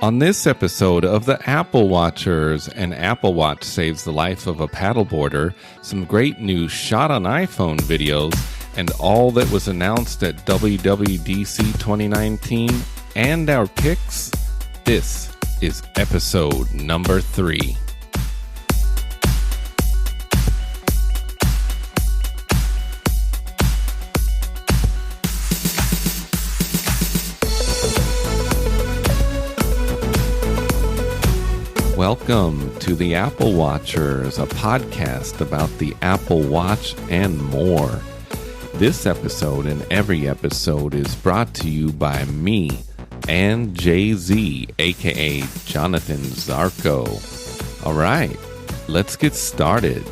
On this episode of the Apple Watchers, an Apple Watch saves the life of a paddleboarder, some great new shot on iPhone videos, and all that was announced at WWDC 2019, and our picks, this is episode number 3. Welcome to the Apple Watchers, a podcast about the Apple Watch and more. This episode and every episode is brought to you by me and Jay-Z, aka Jonathan Zarko. All right, let's get started.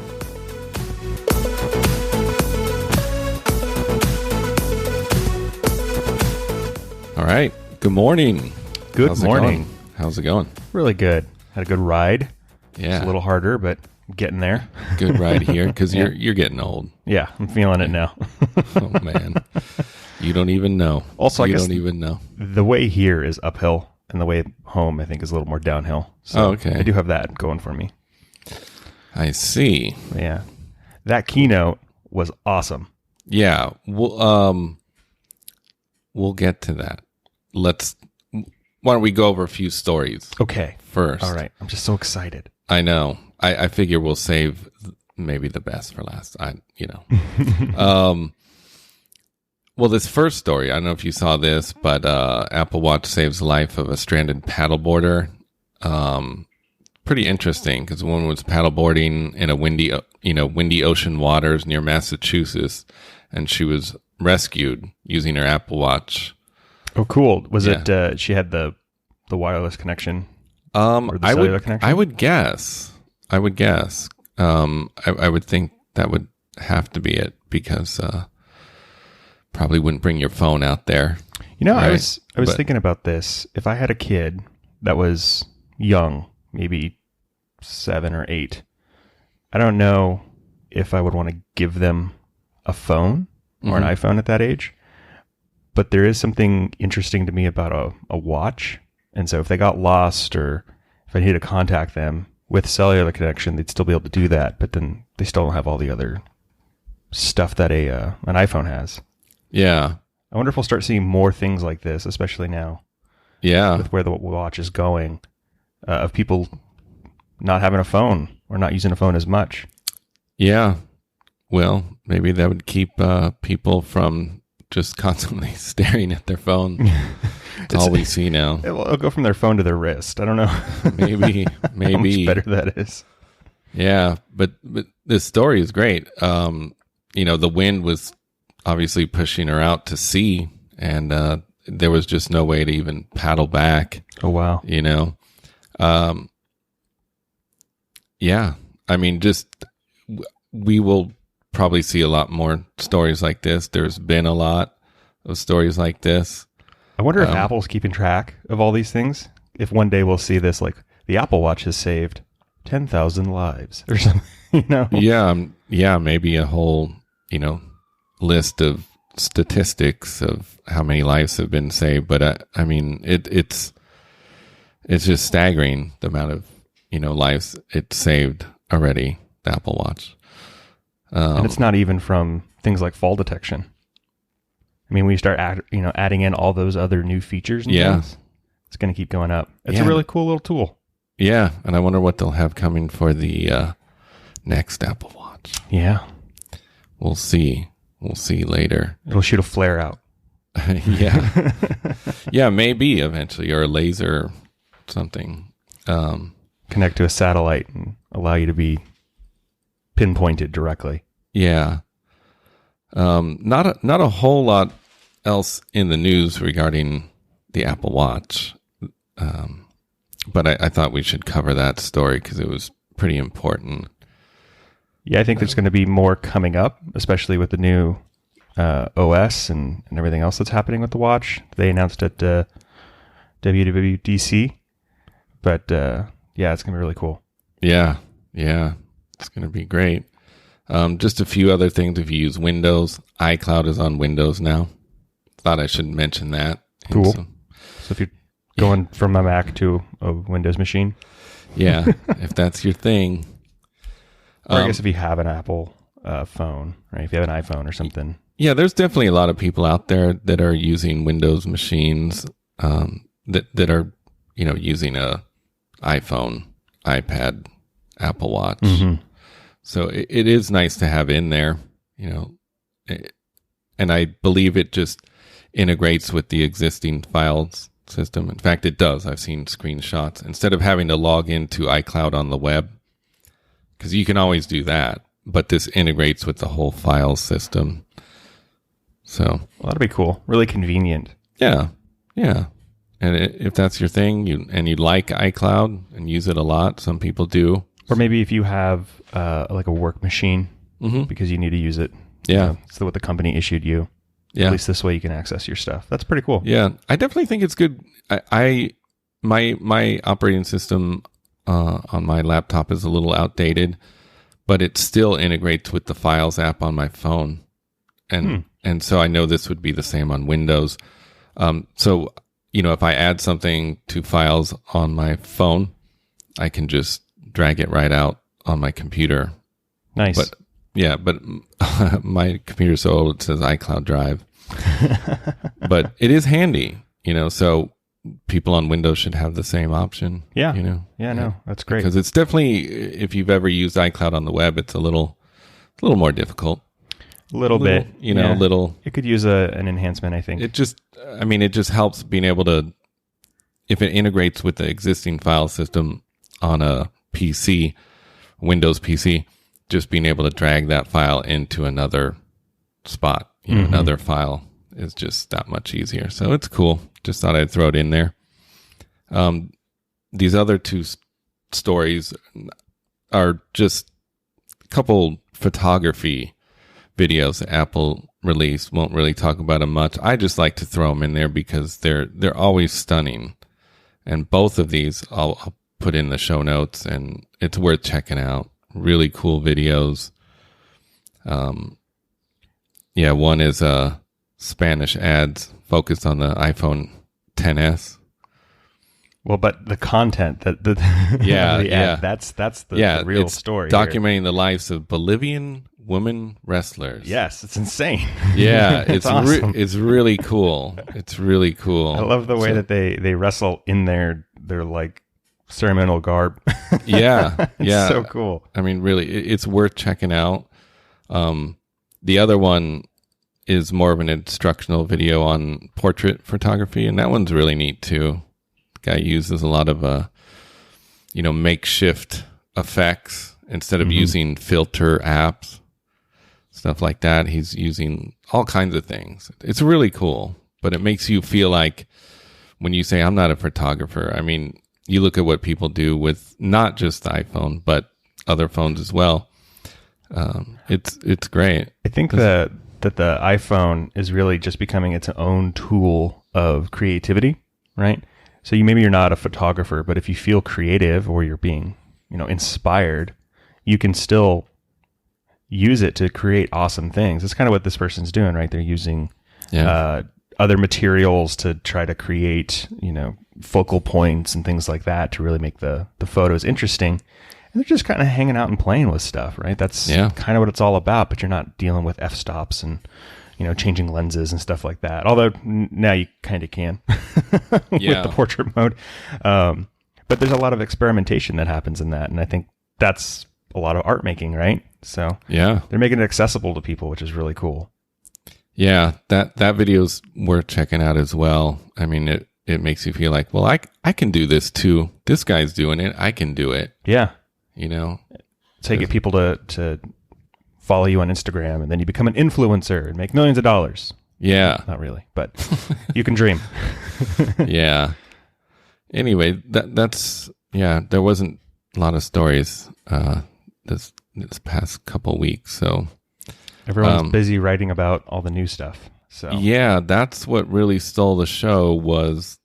All right, good morning. Good morning. How's it going? Really good. Had a good ride. Yeah. It's a little harder, but I'm getting there. Good ride here because you're getting old. Yeah, I'm feeling it now. Oh man, you don't even know. Also, I guess don't even know. The way here is uphill, and the way home I think is a little more downhill. So okay. I do have that going for me. I see. Yeah, that keynote was awesome. Yeah, we'll get to that. Why don't we go over a few stories? Okay. First. All right. I'm just so excited. I know. I figure we'll save maybe the best for last. Well, this first story, I don't know if you saw this, but Apple Watch saves the life of a stranded paddleboarder. Pretty interesting because the woman was paddleboarding in a windy ocean waters near Massachusetts, and she was rescued using her Apple Watch. Oh, cool. Was it she had the wireless connection? Or the cellular connection? I would guess. I would think that would have to be it because probably wouldn't bring your phone out there. You know, right? I was thinking about this. If I had a kid that was young, maybe 7 or 8, I don't know if I would want to give them a phone or an iPhone at that age. But there is something interesting to me about a watch. And so if they got lost or if I needed to contact them with cellular connection, they'd still be able to do that. But then they still don't have all the other stuff that an iPhone has. Yeah. I wonder if we'll start seeing more things like this, especially now. Yeah. With where the watch is going, of people not having a phone or not using a phone as much. Yeah. Well, maybe that would keep people from just constantly staring at their phone. It's all we see now. It'll go from their phone to their wrist. I don't know. Maybe. How much better that is. Yeah, but this story is great. The wind was obviously pushing her out to sea, and there was just no way to even paddle back. Oh, wow. Yeah. I mean, we will probably see a lot more stories like this. There's been a lot of stories like this. I wonder if Apple's keeping track of all these things. If one day we'll see this, like the Apple Watch has saved 10,000 lives or something, Yeah, maybe a whole, list of statistics of how many lives have been saved. But I mean, it's just staggering the amount of, lives it saved already, the Apple Watch. And it's not even from things like fall detection. I mean, when you start adding in all those other new features and things, it's going to keep going up. It's a really cool little tool. Yeah, and I wonder what they'll have coming for the next Apple Watch. Yeah. We'll see. We'll see later. It'll shoot a flare out. Yeah. Yeah, maybe eventually, or a laser something. Connect to a satellite and allow you to be pinpointed directly. Yeah. Not a whole lot else in the news regarding the Apple Watch. But I thought we should cover that story because it was pretty important. Yeah, I think there's going to be more coming up, especially with the new OS and everything else that's happening with the watch. They announced at WWDC. But yeah, it's going to be really cool. Yeah. It's going to be great. Just a few other things. If you use Windows, iCloud is on Windows now. Thought I should mention that. Cool. So if you're going from a Mac to a Windows machine. Yeah, if that's your thing. Or I guess if you have an Apple phone, right? If you have an iPhone or something. Yeah, there's definitely a lot of people out there that are using Windows machines that are, using a iPhone, iPad, Apple Watch. Mm-hmm. So it is nice to have in there, and I believe it just integrates with the existing files system. In fact, it does. I've seen screenshots. Instead of having to log into iCloud on the web, because you can always do that, but this integrates with the whole file system. So, well, that'd be cool. Really convenient. Yeah. And if that's your thing, you like iCloud and use it a lot, some people do. Or maybe if you have like a work machine because you need to use it. Yeah. It's what the company issued you. Yeah. At least this way you can access your stuff. That's pretty cool. Yeah. I definitely think it's good. My operating system on my laptop is a little outdated, but it still integrates with the Files app on my phone. And so I know this would be the same on Windows. So, if I add something to Files on my phone, I can just drag it right out on my computer. Nice. But my computer's so old it says iCloud Drive. But it is handy, so people on Windows should have the same option. Yeah. No, that's great. Because it's definitely, if you've ever used iCloud on the web, it's a little more difficult. Little bit. Little. It could use an enhancement, I think. It just helps being able to, if it integrates with the existing file system on a PC, Windows PC, just being able to drag that file into another spot, another file is just that much easier. So it's cool. Just thought I'd throw it in there. These other two stories are just a couple photography videos that Apple released. Won't really talk about them much. I just like to throw them in there because they're always stunning. And both of these I'll put in the show notes, and it's worth checking out. Really cool videos. One is Spanish ads focused on the iPhone XS. Well, but the content that's the real story. Documenting the lives of Bolivian women wrestlers. Yes, it's insane. Yeah, it's awesome. It's really cool. It's really cool. I love the way that they wrestle in their like ceremonial garb. Yeah. It's so cool. I mean, really, it's worth checking out. The other one is more of an instructional video on portrait photography, and that one's really neat too. The guy uses a lot of makeshift effects instead of using filter apps, stuff like that. He's using all kinds of things. It's really cool, but it makes you feel like when you say, I'm not a photographer, I mean, you look at what people do with not just the iPhone, but other phones as well. It's great. I think that the iPhone is really just becoming its own tool of creativity, right? So maybe you're not a photographer, but if you feel creative or you're being, inspired, you can still use it to create awesome things. It's kind of what this person's doing, right? They're using other materials to try to create, focal points and things like that to really make the photos interesting. And they're just kind of hanging out and playing with stuff, right? That's kind of what it's all about, but you're not dealing with f-stops and, changing lenses and stuff like that. Although now you kind of can with the portrait mode. But there's a lot of experimentation that happens in that. And I think that's a lot of art making, right? So they're making it accessible to people, which is really cool. Yeah, that video's worth checking out as well. I mean, it makes you feel like, well, I can do this too. This guy's doing it. I can do it. Yeah. So you get people to follow you on Instagram, and then you become an influencer and make millions of dollars. Yeah. Not really, but you can dream. Yeah. Anyway, that's there wasn't a lot of stories this past couple weeks, so everyone's busy writing about all the new stuff. So yeah, that's what really stole the show was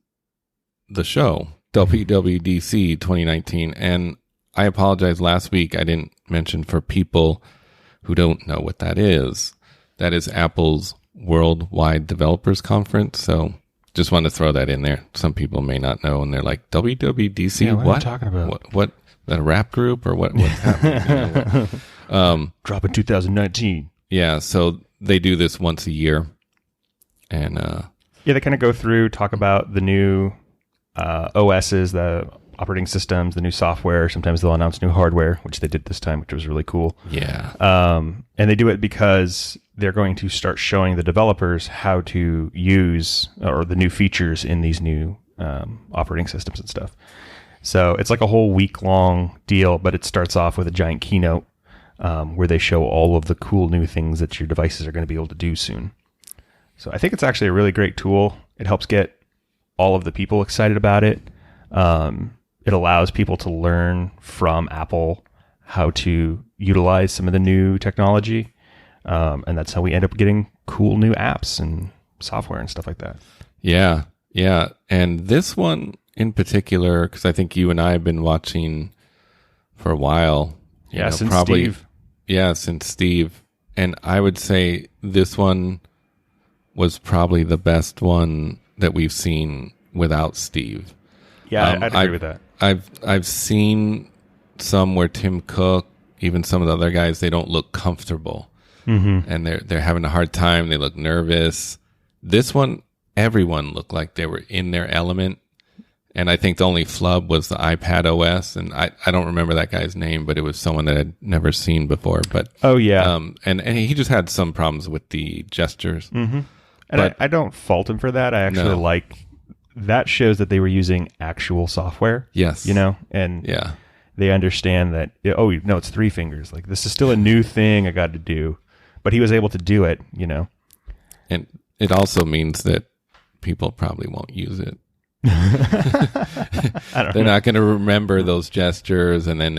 the show WWDC 2019. And I apologize, last week I didn't mention, for people who don't know what that is. That is Apple's Worldwide Developers Conference. So just wanted to throw that in there. Some people may not know, and they're like, WWDC, what are you talking about? What that a rap group or what's happening? Drop in 2019. Yeah, so they do this once a year. And they kind of go through, talk about the new OSs, the operating systems, the new software. Sometimes they'll announce new hardware, which they did this time, which was really cool. Yeah. And they do it because they're going to start showing the developers how to use or the new features in these new operating systems and stuff. So it's like a whole week-long deal, but it starts off with a giant keynote where they show all of the cool new things that your devices are going to be able to do soon. So I think it's actually a really great tool. It helps get all of the people excited about it. It allows people to learn from Apple how to utilize some of the new technology. And that's how we end up getting cool new apps and software and stuff like that. Yeah. Yeah. And this one in particular, because I think you and I have been watching for a while. Yeah, since Steve. Yeah, since Steve. And I would say this one was probably the best one that we've seen without Steve. Yeah, I'd agree with that. I've seen some where Tim Cook, even some of the other guys, they don't look comfortable, and they're having a hard time. They look nervous. This one, everyone looked like they were in their element, and I think the only flub was the iPad OS, and I don't remember that guy's name, but it was someone that I'd never seen before. But and he just had some problems with the gestures. Mm-hmm. And I don't fault him for that. I actually like. That shows that they were using actual software. Yes. And they understand that, it's 3 fingers. Like, this is still a new thing I got to do. But he was able to do it, And it also means that people probably won't use it. They're not going to remember those gestures. And then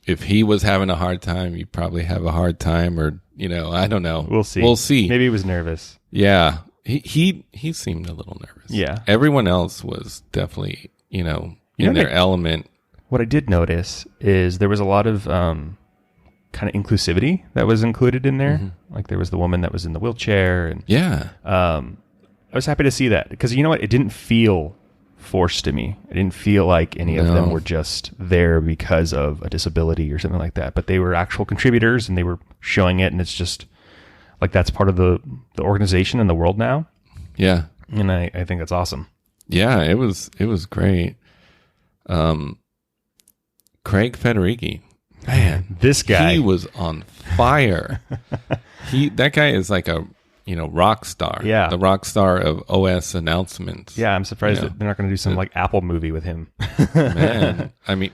if he was having a hard time, you'd probably have a hard time, or, I don't know. We'll see. Maybe he was nervous. Yeah. He seemed a little nervous. Yeah. Everyone else was definitely, in their element. What I did notice is there was a lot of kind of inclusivity that was included in there. Mm-hmm. Like there was the woman that was in the wheelchair. And I was happy to see that because you know what? It didn't feel forced to me. I didn't feel like any of them were just there because of a disability or something like that. But they were actual contributors and they were showing it, and it's just... like that's part of the organization and the world now. Yeah. And I think that's awesome. Yeah, it was great. Craig Federighi. Man, this guy. He was on fire. That guy is like a rock star. Yeah. The rock star of OS announcements. Yeah, I'm surprised that they're not going to do some like Apple movie with him. Man. I mean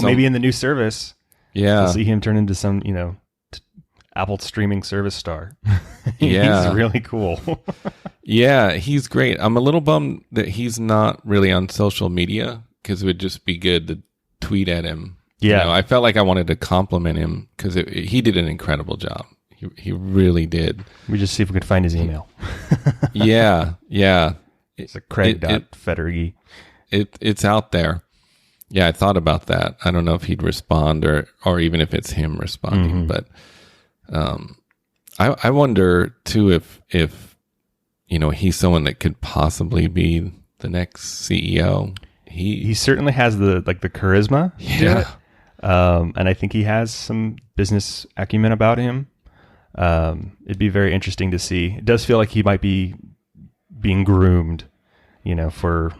maybe in the new service. Yeah. We'll see him turn into some, Apple streaming service star. Yeah. He's really cool. Yeah, he's great. I'm a little bummed that he's not really on social media because it would just be good to tweet at him. Yeah. I felt like I wanted to compliment him because he did an incredible job. He really did. We just see if we could find his email. Yeah. It's a Craig.Federighi. It's out there. Yeah, I thought about that. I don't know if he'd respond or even if it's him responding, but I wonder too if he's someone that could possibly be the next CEO. He certainly has the charisma. Yeah. And I think he has some business acumen about him. It'd be very interesting to see. It does feel like he might be being groomed, for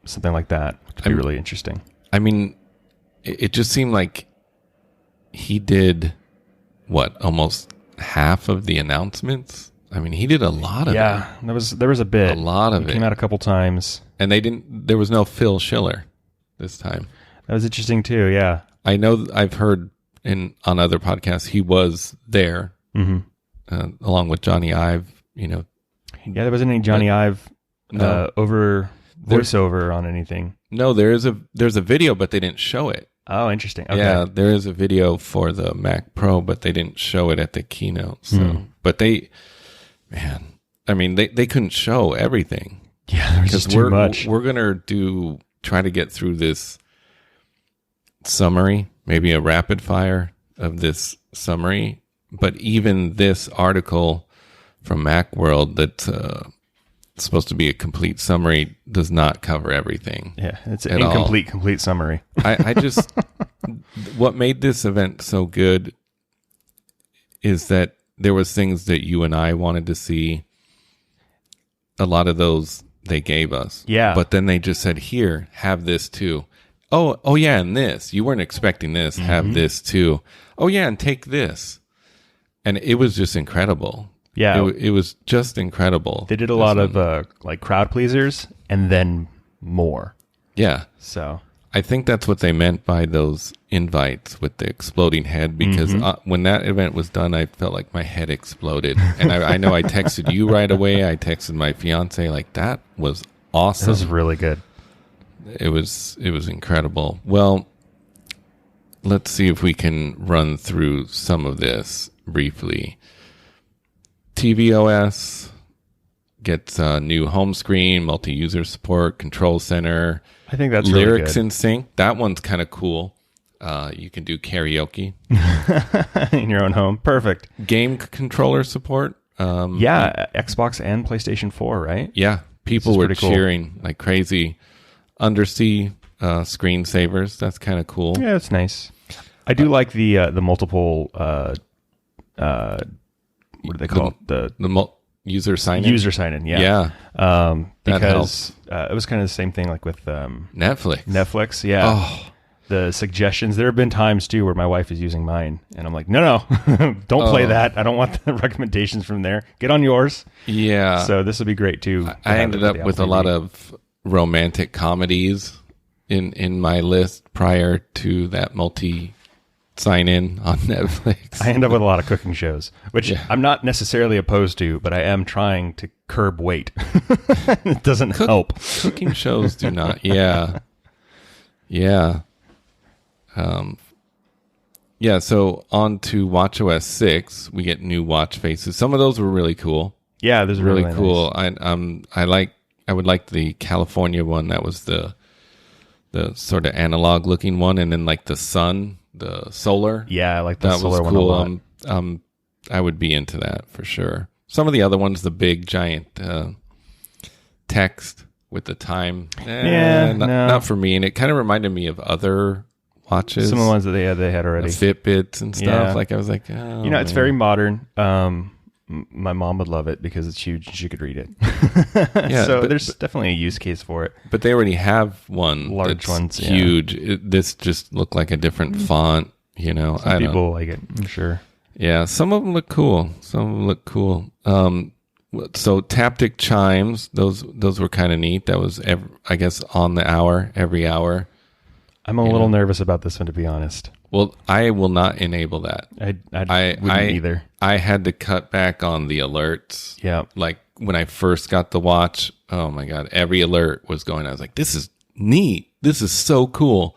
something like that. It'd be really interesting. I mean, it just seemed like he did almost half of the announcements. I mean, he did a lot of it. Yeah, there was a bit. A lot of it. Came out a couple times. And there was no Phil Schiller this time. That was interesting too, yeah. I know I've heard on other podcasts he was there along with Johnny Ive, Yeah, there wasn't any Johnny Ive voiceover on anything. No, there's a video, but they didn't show it. Oh, interesting. Okay. Yeah, there is a video for the Mac Pro, but they didn't show it at the keynote. So, but they couldn't show everything. Yeah, there's just too much. We're gonna try to get through this summary, maybe a rapid fire of this summary. But even this article from Macworld that supposed to be a complete summary, does not cover everything. Yeah, it's an incomplete complete summary. I just what made this event so good is that there was things that you and I wanted to see. A lot of those they gave us. Yeah. But then they just said, here, have this too. Oh yeah, and this. You weren't expecting this. Have this too. Oh yeah, and take this. And it was just incredible. Yeah. It was just incredible. They did a lot of like crowd pleasers and then more. Yeah. So I think that's what they meant by those invites with the exploding head, because when that event was done, I felt like my head exploded. And I know I texted you right away. I texted my fiance, like, that was awesome. It was really good. It was incredible. Well, let's see if we can run through some of this briefly. tvOS gets a new home screen, multi-user support, control center. I think that's lyrics really good. in sync. That one's kind of cool. You can do karaoke in your own home. Perfect. Game controller support. Yeah, Xbox and PlayStation 4, right? Yeah, people were cool. cheering like crazy. Undersea screensavers. That's kind of cool. Yeah, it's nice. I do like the multiple. What do they call it? The user sign-in. User sign-in. Yeah. Because it was kind of the same thing like with Netflix. Netflix. Yeah. Oh. The suggestions. There have been times too where my wife is using mine, and I'm like, no, don't play that. I don't want the recommendations from there. Get on yours. Yeah. So this would be great too. I ended up with a lot of romantic comedies in my list prior to that multi sign-in on Netflix. I end up with a lot of cooking shows, which I'm not necessarily opposed to, but I am trying to curb weight. It doesn't help. Cooking shows do not. Yeah. Yeah. Yeah, so on to watchOS 6, we get new watch faces. Some of those were really cool. Yeah, those are really cool. Nice. I would like the California one. That was the sort of analog looking one, and then like the sun, the solar. Yeah, I like the solar one cool. one a lot. I would be into that for sure. Some of the other ones, the big giant text with the time. Not for me. And it kind of reminded me of other watches. Some of the ones that they had already. Fitbits and stuff. Yeah. Like I was like, oh, it's very modern. My mom would love it because it's huge and she could read it. Yeah, so there's definitely a use case for it. But they already have one large ones, huge. This just looked like a different font, Some people like it, I'm sure. Yeah, some of them look cool. So Taptic chimes, those were kind of neat. That was, I guess, on the hour, every hour. I'm a little nervous about this one, to be honest. Well, I will not enable that. I wouldn't either. I had to cut back on the alerts. Yeah. Like when I first got the watch, oh my God, every alert was going. I was like, this is neat. This is so cool.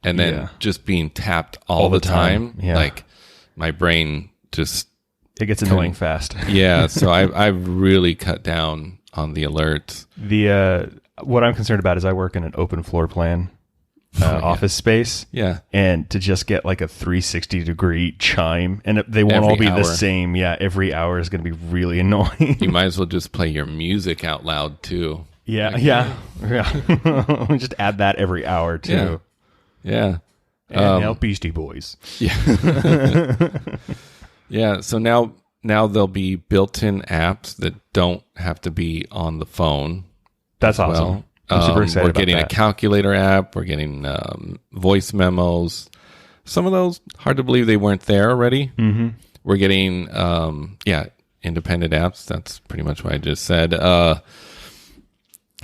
And then just being tapped all the time. Yeah. Like my brain just... It gets annoying fast. Yeah. So I've really cut down on the alerts. What I'm concerned about is I work in an open floor plan. Office space. Yeah. And to just get like a 360-degree chime, and they won't all be the same. Yeah, every hour is going to be really annoying. You might as well just play your music out loud too. Yeah, like, yeah. Just add that every hour too. Yeah. And now Beastie Boys. Yeah. Yeah, so now there'll be built-in apps that don't have to be on the phone. That's awesome. Well. I'm super excited We're getting about a calculator app. We're getting voice memos. Some of those, hard to believe they weren't there already. Mm-hmm. We're getting, independent apps. That's pretty much what I just said. The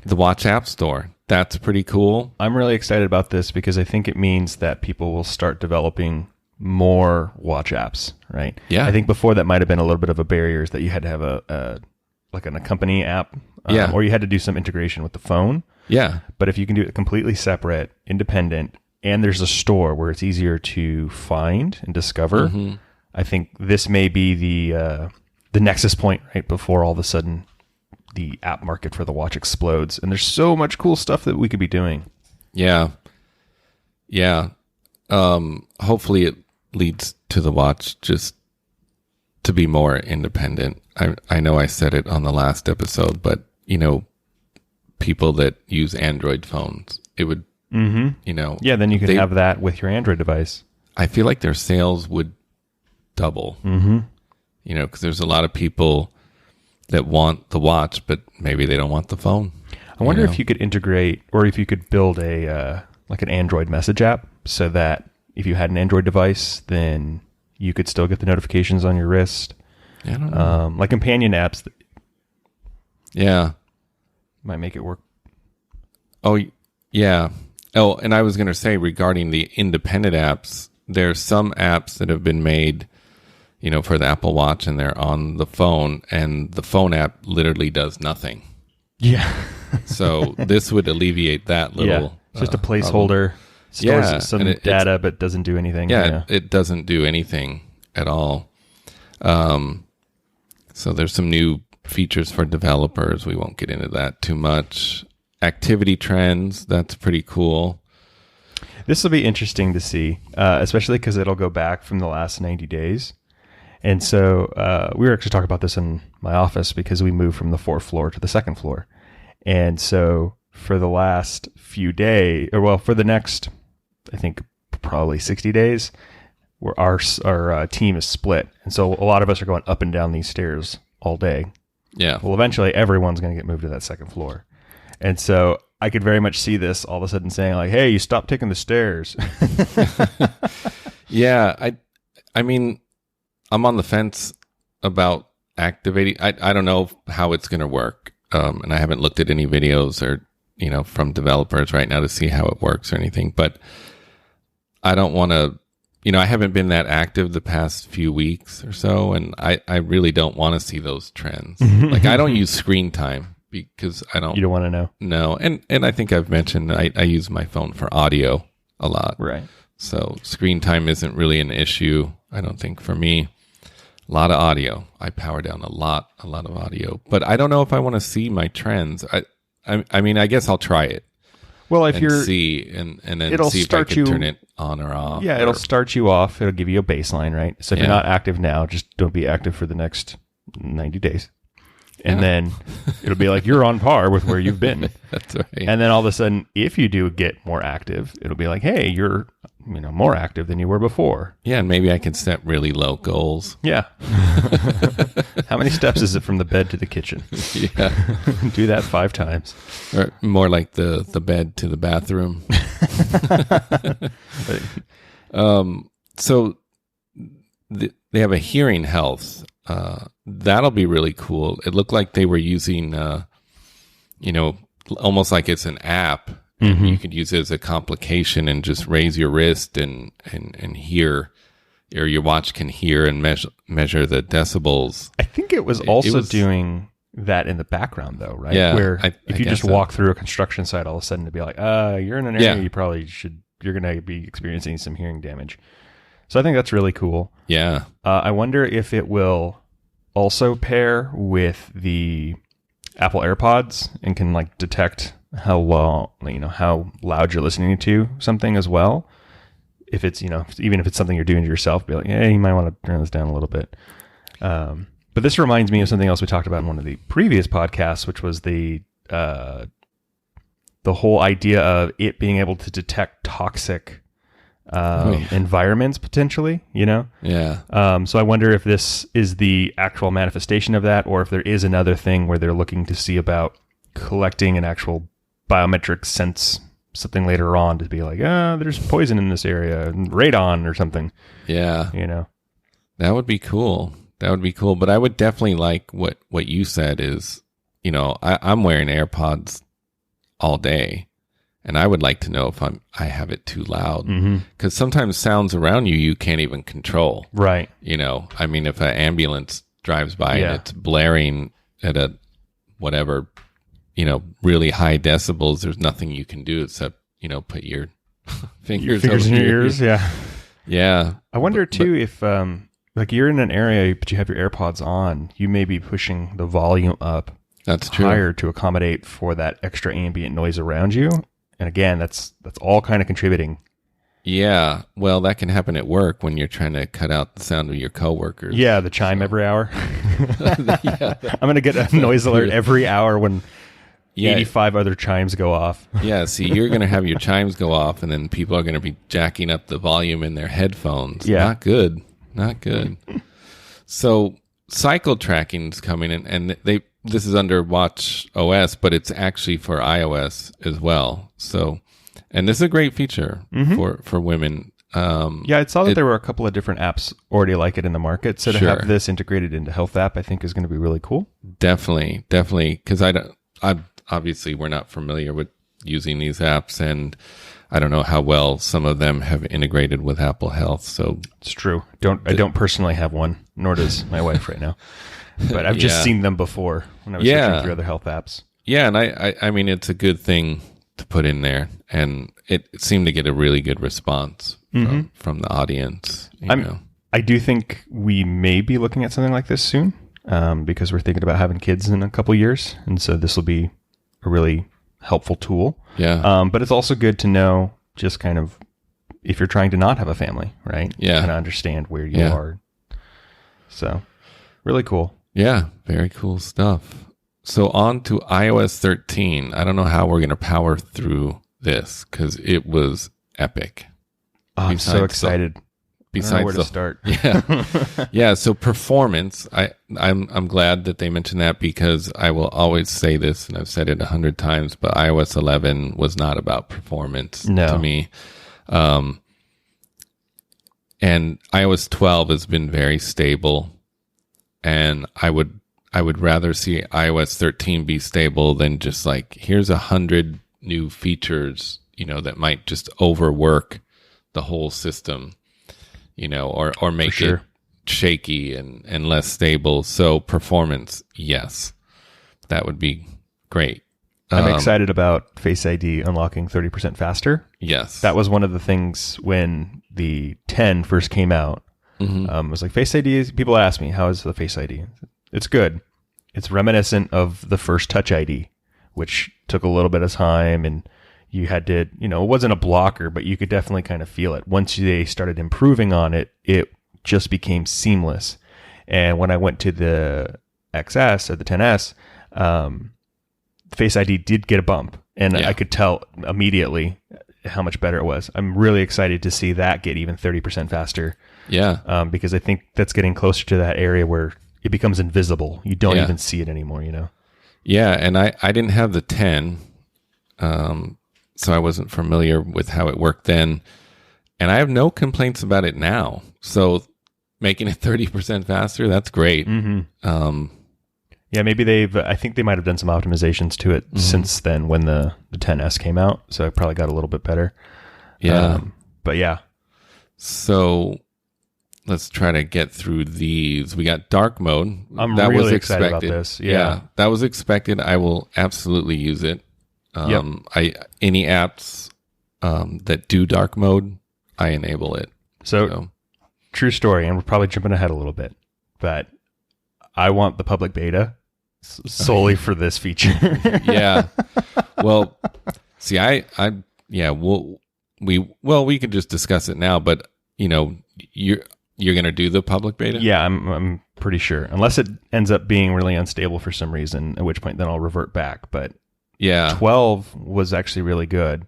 Watch App Store. That's pretty cool. I'm really excited about this because I think it means that people will start developing more watch apps, right? Yeah. I think before that might have been a little bit of a barrier, is that you had to have like an accompany app. Or you had to do some integration with the phone. Yeah. But if you can do it completely separate, independent, and there's a store where it's easier to find and discover, I think this may be the nexus point, right, before all of a sudden the app market for the watch explodes. And there's so much cool stuff that we could be doing. Yeah. Yeah. Hopefully it leads to the watch just to be more independent. I know I said it on the last episode, but people that use Android phones. It would, Yeah, then you could have that with your Android device. I feel like their sales would double. Because there's a lot of people that want the watch, but maybe they don't want the phone. I wonder if you could integrate, or if you could build a like an Android message app, so that if you had an Android device, then you could still get the notifications on your wrist. I don't know. Like companion apps. Yeah. Might make it work. Oh, yeah. Oh, and I was going to say regarding the independent apps, there's some apps that have been made, for the Apple Watch, and they're on the phone, and the phone app literally does nothing. Yeah. So this would alleviate that little... It's just a placeholder. Stores some data, but doesn't do anything. Yeah, it doesn't do anything at all. So there's some new features for developers. We won't get into that too much. Activity trends, that's pretty cool. This will be interesting to see, especially because it'll go back from the last 90 days. And so we were actually talking about this in my office because we moved from the 4th floor to the 2nd floor. And so for the last few days, for the next, I think, probably 60 days, where our team is split. And so a lot of us are going up and down these stairs all day. Yeah. Well, eventually everyone's going to get moved to that 2nd floor. And so I could very much see this all of a sudden saying like, hey, you stop taking the stairs. Yeah. I mean, I'm on the fence about activating. I don't know how it's going to work. And I haven't looked at any videos or, from developers right now to see how it works or anything, but I don't want to, I haven't been that active the past few weeks or so. And I really don't want to see those trends. Like I don't use screen time because I don't. You don't want to know. No. And I think I've mentioned I use my phone for audio a lot. Right. So screen time isn't really an issue, I don't think, for me. A lot of audio. I power down a lot of audio. But I don't know if I want to see my trends. I mean, I guess I'll try it. Well, if you're see and then see if I can turn it on or off. Yeah, it'll start you off. It'll give you a baseline, right? So if you're not active now, just don't be active for the next 90 days. And then it'll be like you're on par with where you've been. That's right. And then all of a sudden, if you do get more active, it'll be like, hey, you're more active than you were before. Yeah, and maybe I can set really low goals. Yeah. How many steps is it from the bed to the kitchen? Yeah. Do that 5 times. Or more like the bed to the bathroom. So they have a hearing health. That'll be really cool. It looked like they were using, almost like it's an app. And you could use it as a complication and just raise your wrist and hear, or your watch can hear and measure the decibels. I think it was also doing that in the background, though, right? Yeah. Where if you just walk through a construction site, all of a sudden to be like, you're in an area you're going to be experiencing some hearing damage. So I think that's really cool. Yeah. I wonder if it will also pair with the Apple AirPods and can like detect how loud you're listening to something as well. If it's, even if it's something you're doing to yourself, be like, hey, you might want to turn this down a little bit. But this reminds me of something else we talked about in one of the previous podcasts, which was the whole idea of it being able to detect toxic environments potentially, Yeah. So I wonder if this is the actual manifestation of that, or if there is another thing where they're looking to see about collecting an actual biometric sense, something later on to be like, there's poison in this area, radon or something. Yeah. That would be cool. But I would definitely like what you said is, I'm wearing AirPods all day. And I would like to know if I have it too loud, because sometimes sounds around you can't even control. Right. I mean, if an ambulance drives by and it's blaring at a whatever, really high decibels, there's nothing you can do except, put your fingers in your ears. Yeah. Yeah. I wonder too if like you're in an area but you have your AirPods on, you may be pushing the volume up. That's true. Higher to accommodate for that extra ambient noise around you. And again, that's all kind of contributing Yeah. Well, that can happen at work when you're trying to cut out the sound of your coworkers. Yeah, the chime every hour. Yeah. I'm going to get a noise alert every hour when 85 other chimes go off. Yeah, see, you're going to have your chimes go off, and then people are going to be jacking up the volume in their headphones. Yeah. Not good. Not good. So cycle tracking's coming in, and this is under Watch OS, but it's actually for iOS as well. So, and this is a great feature for women. Yeah, I saw that there were a couple of different apps already like it in the market. So to have this integrated into Health app, I think is going to be really cool. Definitely. Because obviously we're not familiar with using these apps, and I don't know how well some of them have integrated with Apple Health. So it's true. I don't personally have one, nor does my wife right now. But I've just seen them before when I was searching through other health apps. Yeah, and I mean, it's a good thing to put in there, and it seemed to get a really good response from the audience. I do think we may be looking at something like this soon, because we're thinking about having kids in a couple years, and so this will be a really helpful tool. Yeah. But it's also good to know just kind of if you're trying to not have a family, right? Yeah. Kind of understand where you are. So really cool. Yeah. Very cool stuff. So on to iOS 13. I don't know how we're going to power through this because it was epic. Oh, I'm so excited. Besides where to start. Yeah. So performance, I'm glad that they mentioned that, because I will always say this, and I've said it 100 times, but iOS 11 was not about performance to me. And iOS 12 has been very stable, and I would rather see iOS 13 be stable than just like, here's 100 new features, that might just overwork the whole system. Or make it shaky and less stable. So performance, yes, that would be great. I'm excited about Face ID unlocking 30% faster. Yes. That was one of the things when the 10 first came out. It was like, Face ID, people ask me, how is the Face ID? It's good. It's reminiscent of the first Touch ID, which took a little bit of time, and you had to, it wasn't a blocker, but you could definitely kind of feel it. Once they started improving on it, it just became seamless. And when I went to the XS or the 10S, Face ID did get a bump, and I could tell immediately how much better it was. I'm really excited to see that get even 30% faster. Yeah. Because I think that's getting closer to that area where it becomes invisible. You don't even see it anymore, Yeah, and I didn't have the 10, so I wasn't familiar with how it worked then. And I have no complaints about it now. So making it 30% faster, that's great. Yeah, maybe I think they might have done some optimizations to it since then when the 10S came out. So it probably got a little bit better. Yeah. But yeah. So let's try to get through these. We got dark mode. I'm really excited about this. Yeah. That was expected. I will absolutely use it. Any apps that do dark mode, I enable it. So true story, and we're probably jumping ahead a little bit, but I want the public beta solely for this feature. Yeah. Well, see, we could just discuss it now, but you're going to do the public beta? Yeah, I'm pretty sure, unless it ends up being really unstable for some reason, at which point then I'll revert back. But yeah, 12 was actually really good.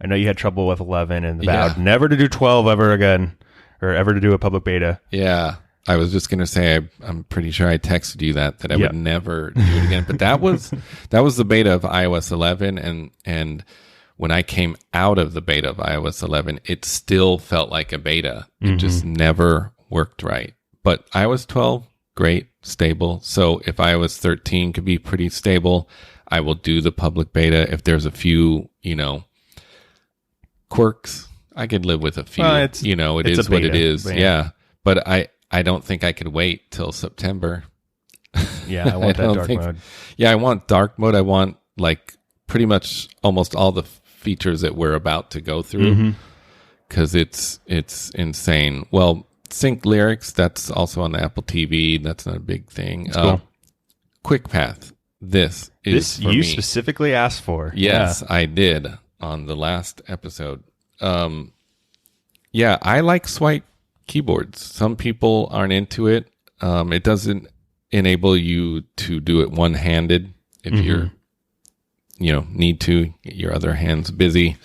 I know you had trouble with 11 and vowed never to do 12 ever again, or ever to do a public beta. Yeah. I was just going to say, I'm pretty sure I texted you that I would never do it again. But that was the beta of iOS 11. And when I came out of the beta of iOS 11, it still felt like a beta. It just never worked right. But iOS 12, great, stable. So if iOS 13 could be pretty stable, I will do the public beta. If there's a few, quirks, I could live with a few. It is what it is. Yeah. But I don't think I could wait till September. Yeah, I want that dark mode. Yeah, I want dark mode. I want pretty much almost all the features that we're about to go through, because it's insane. Well, sync lyrics, that's also on the Apple TV. That's not a big thing. Cool. Quick Path. This is for you me. Specifically asked for. Yes, I did on the last episode. Yeah, I like swipe keyboards. Some people aren't into it. It doesn't enable you to do it one-handed if you're, need to get your other hands busy.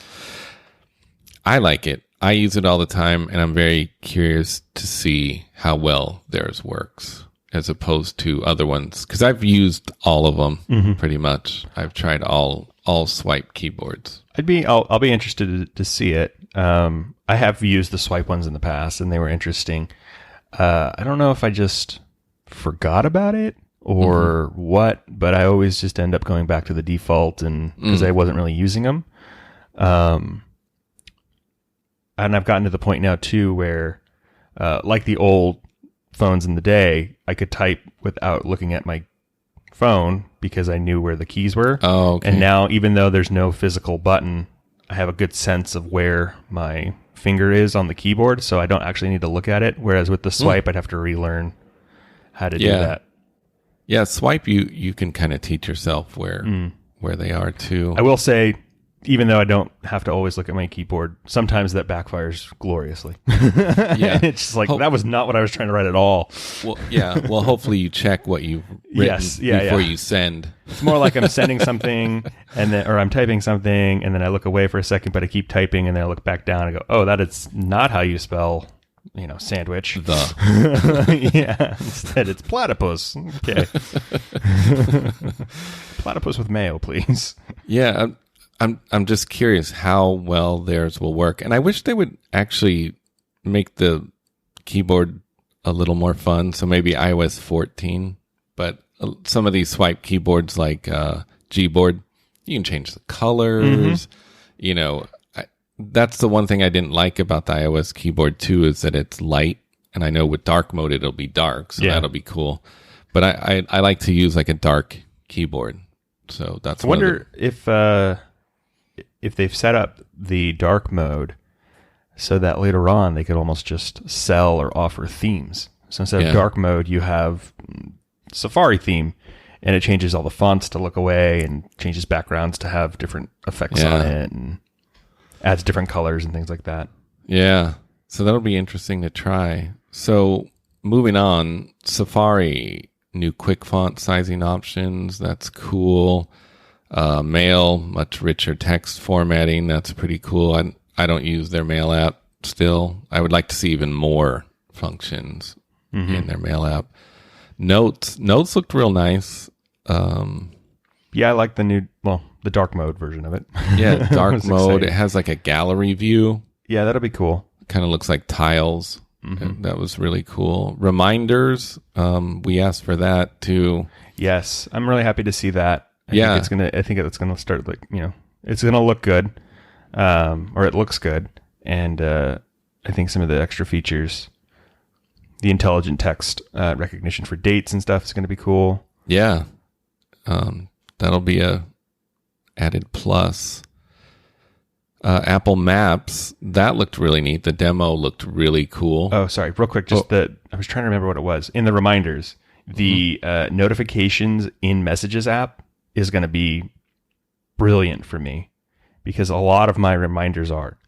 I like it. I use it all the time, and I'm very curious to see how well theirs works as opposed to other ones. Because I've used all of them pretty much. I've tried all swipe keyboards. I'll be interested to see it. I have used the swipe ones in the past, and they were interesting. I don't know if I just forgot about it or what, but I always just end up going back to the default, and because I wasn't really using them. And I've gotten to the point now too where, like the old phones in the day, I could type without looking at my phone because I knew where the keys were. Oh, okay. And now, even though there's no physical button, I have a good sense of where my finger is on the keyboard, so I don't actually need to look at it. Whereas with the swipe, I'd have to relearn how to do that. Yeah, swipe you can kind of teach yourself where they are too. I will say, even though I don't have to always look at my keyboard, sometimes that backfires gloriously. Yeah. It's just like, that was not what I was trying to write at all. Well, yeah. Well, hopefully you check what you've written before you send. It's more like I'm sending something or I'm typing something, and then I look away for a second, but I keep typing, and then I look back down and go, oh, that is not how you spell, sandwich. Yeah. Instead, it's platypus. Okay. Platypus with mayo, please. Yeah. I'm just curious how well theirs will work. And I wish they would actually make the keyboard a little more fun. So maybe iOS 14. But some of these swipe keyboards like Gboard, you can change the colors. That's the one thing I didn't like about the iOS keyboard too, is that it's light. And I know with dark mode, it'll be dark. So that'll be cool. But I like to use like a dark keyboard. So that's I wonder if they've set up the dark mode so that later on they could almost just sell or offer themes. So instead of dark mode, you have Safari theme, and it changes all the fonts to look away and changes backgrounds to have different effects on it and adds different colors and things like that. Yeah. So that'll be interesting to try. So moving on, Safari, new quick font sizing options. That's cool. Mail, much richer text formatting. That's pretty cool. I don't use their mail app still. I would like to see even more functions in their mail app. Notes looked real nice. Yeah, I like the dark mode version of it. Yeah, dark mode. Exciting. It has like a gallery view. Yeah, that'll be cool. Kind of looks like tiles. That was really cool. Reminders. We asked for that too. Yes, I'm really happy to see that. I think it's gonna start it's gonna look good, or it looks good, and I think some of the extra features, the intelligent text recognition for dates and stuff, is gonna be cool. Yeah, that'll be a added plus. Apple Maps, that looked really neat. The demo looked really cool. Oh, sorry, real quick, I was trying to remember what it was. In the reminders, the notifications in Messages app is going to be brilliant for me, because a lot of my reminders are,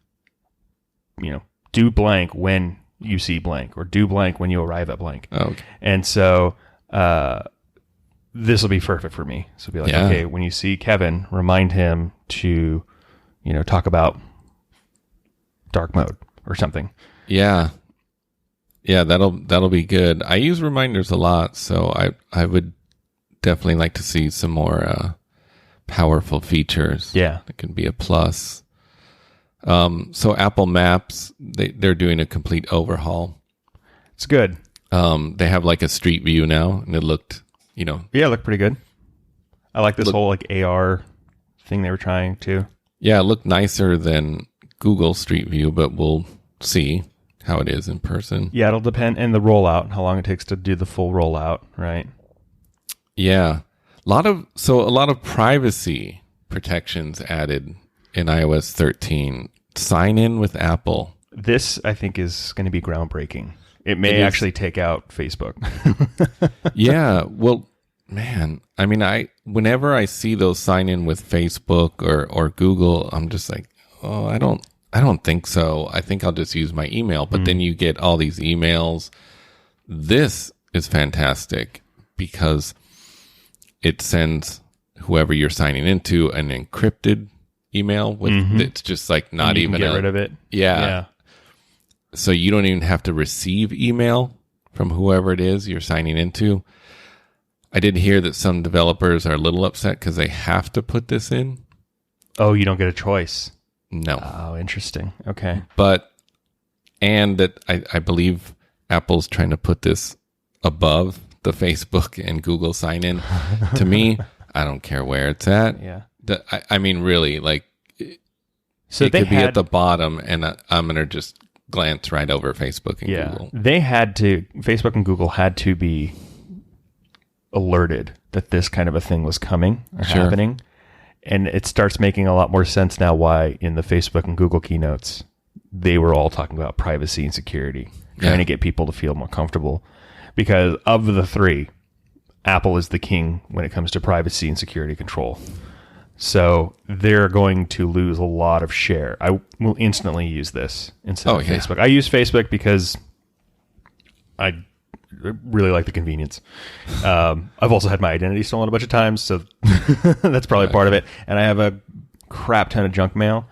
do blank when you see blank, or do blank when you arrive at blank. Okay. And so this will be perfect for me. So it'll be like, okay, when you see Kevin, remind him to, talk about dark mode or something. Yeah. Yeah, that'll be good. I use reminders a lot, so I would definitely like to see some more powerful features. Yeah. That can be a plus. So Apple Maps, they're doing a complete overhaul. It's good. They have like a street view now, and it looked, Yeah, it looked pretty good. I like this whole like AR thing they were trying to. Yeah, it looked nicer than Google Street View, but we'll see how it is in person. Yeah, it'll depend, and the rollout, how long it takes to do the full rollout, right? Yeah. A lot of privacy protections added in iOS 13. Sign in with Apple. This, I think, is going to be groundbreaking. It may actually take out Facebook. Yeah. Well, man, I mean, whenever I see those sign in with Facebook or Google, I'm just like, oh, I don't think so. I think I'll just use my email. But then you get all these emails. This is fantastic because it sends whoever you're signing into an encrypted email with it's just like not even get rid of it. Yeah. So you don't even have to receive email from whoever it is you're signing into. I did hear that some developers are a little upset because they have to put this in. Oh, you don't get a choice. No. Oh, interesting. Okay. And that I believe Apple's trying to put this above the Facebook and Google sign in. To me, I don't care where it's at. Yeah. I mean, really, like, so it could be at the bottom, and I'm going to just glance right over Facebook and Google. Facebook and Google had to be alerted that this kind of a thing was coming or happening. And it starts making a lot more sense now why in the Facebook and Google keynotes, they were all talking about privacy and security, trying to get people to feel more comfortable. Because of the three, Apple is the king when it comes to privacy and security control. So they're going to lose a lot of share. I will instantly use this instead of Facebook. I use Facebook because I really like the convenience. I've also had my identity stolen a bunch of times, so that's probably part of it. And I have a crap ton of junk mail.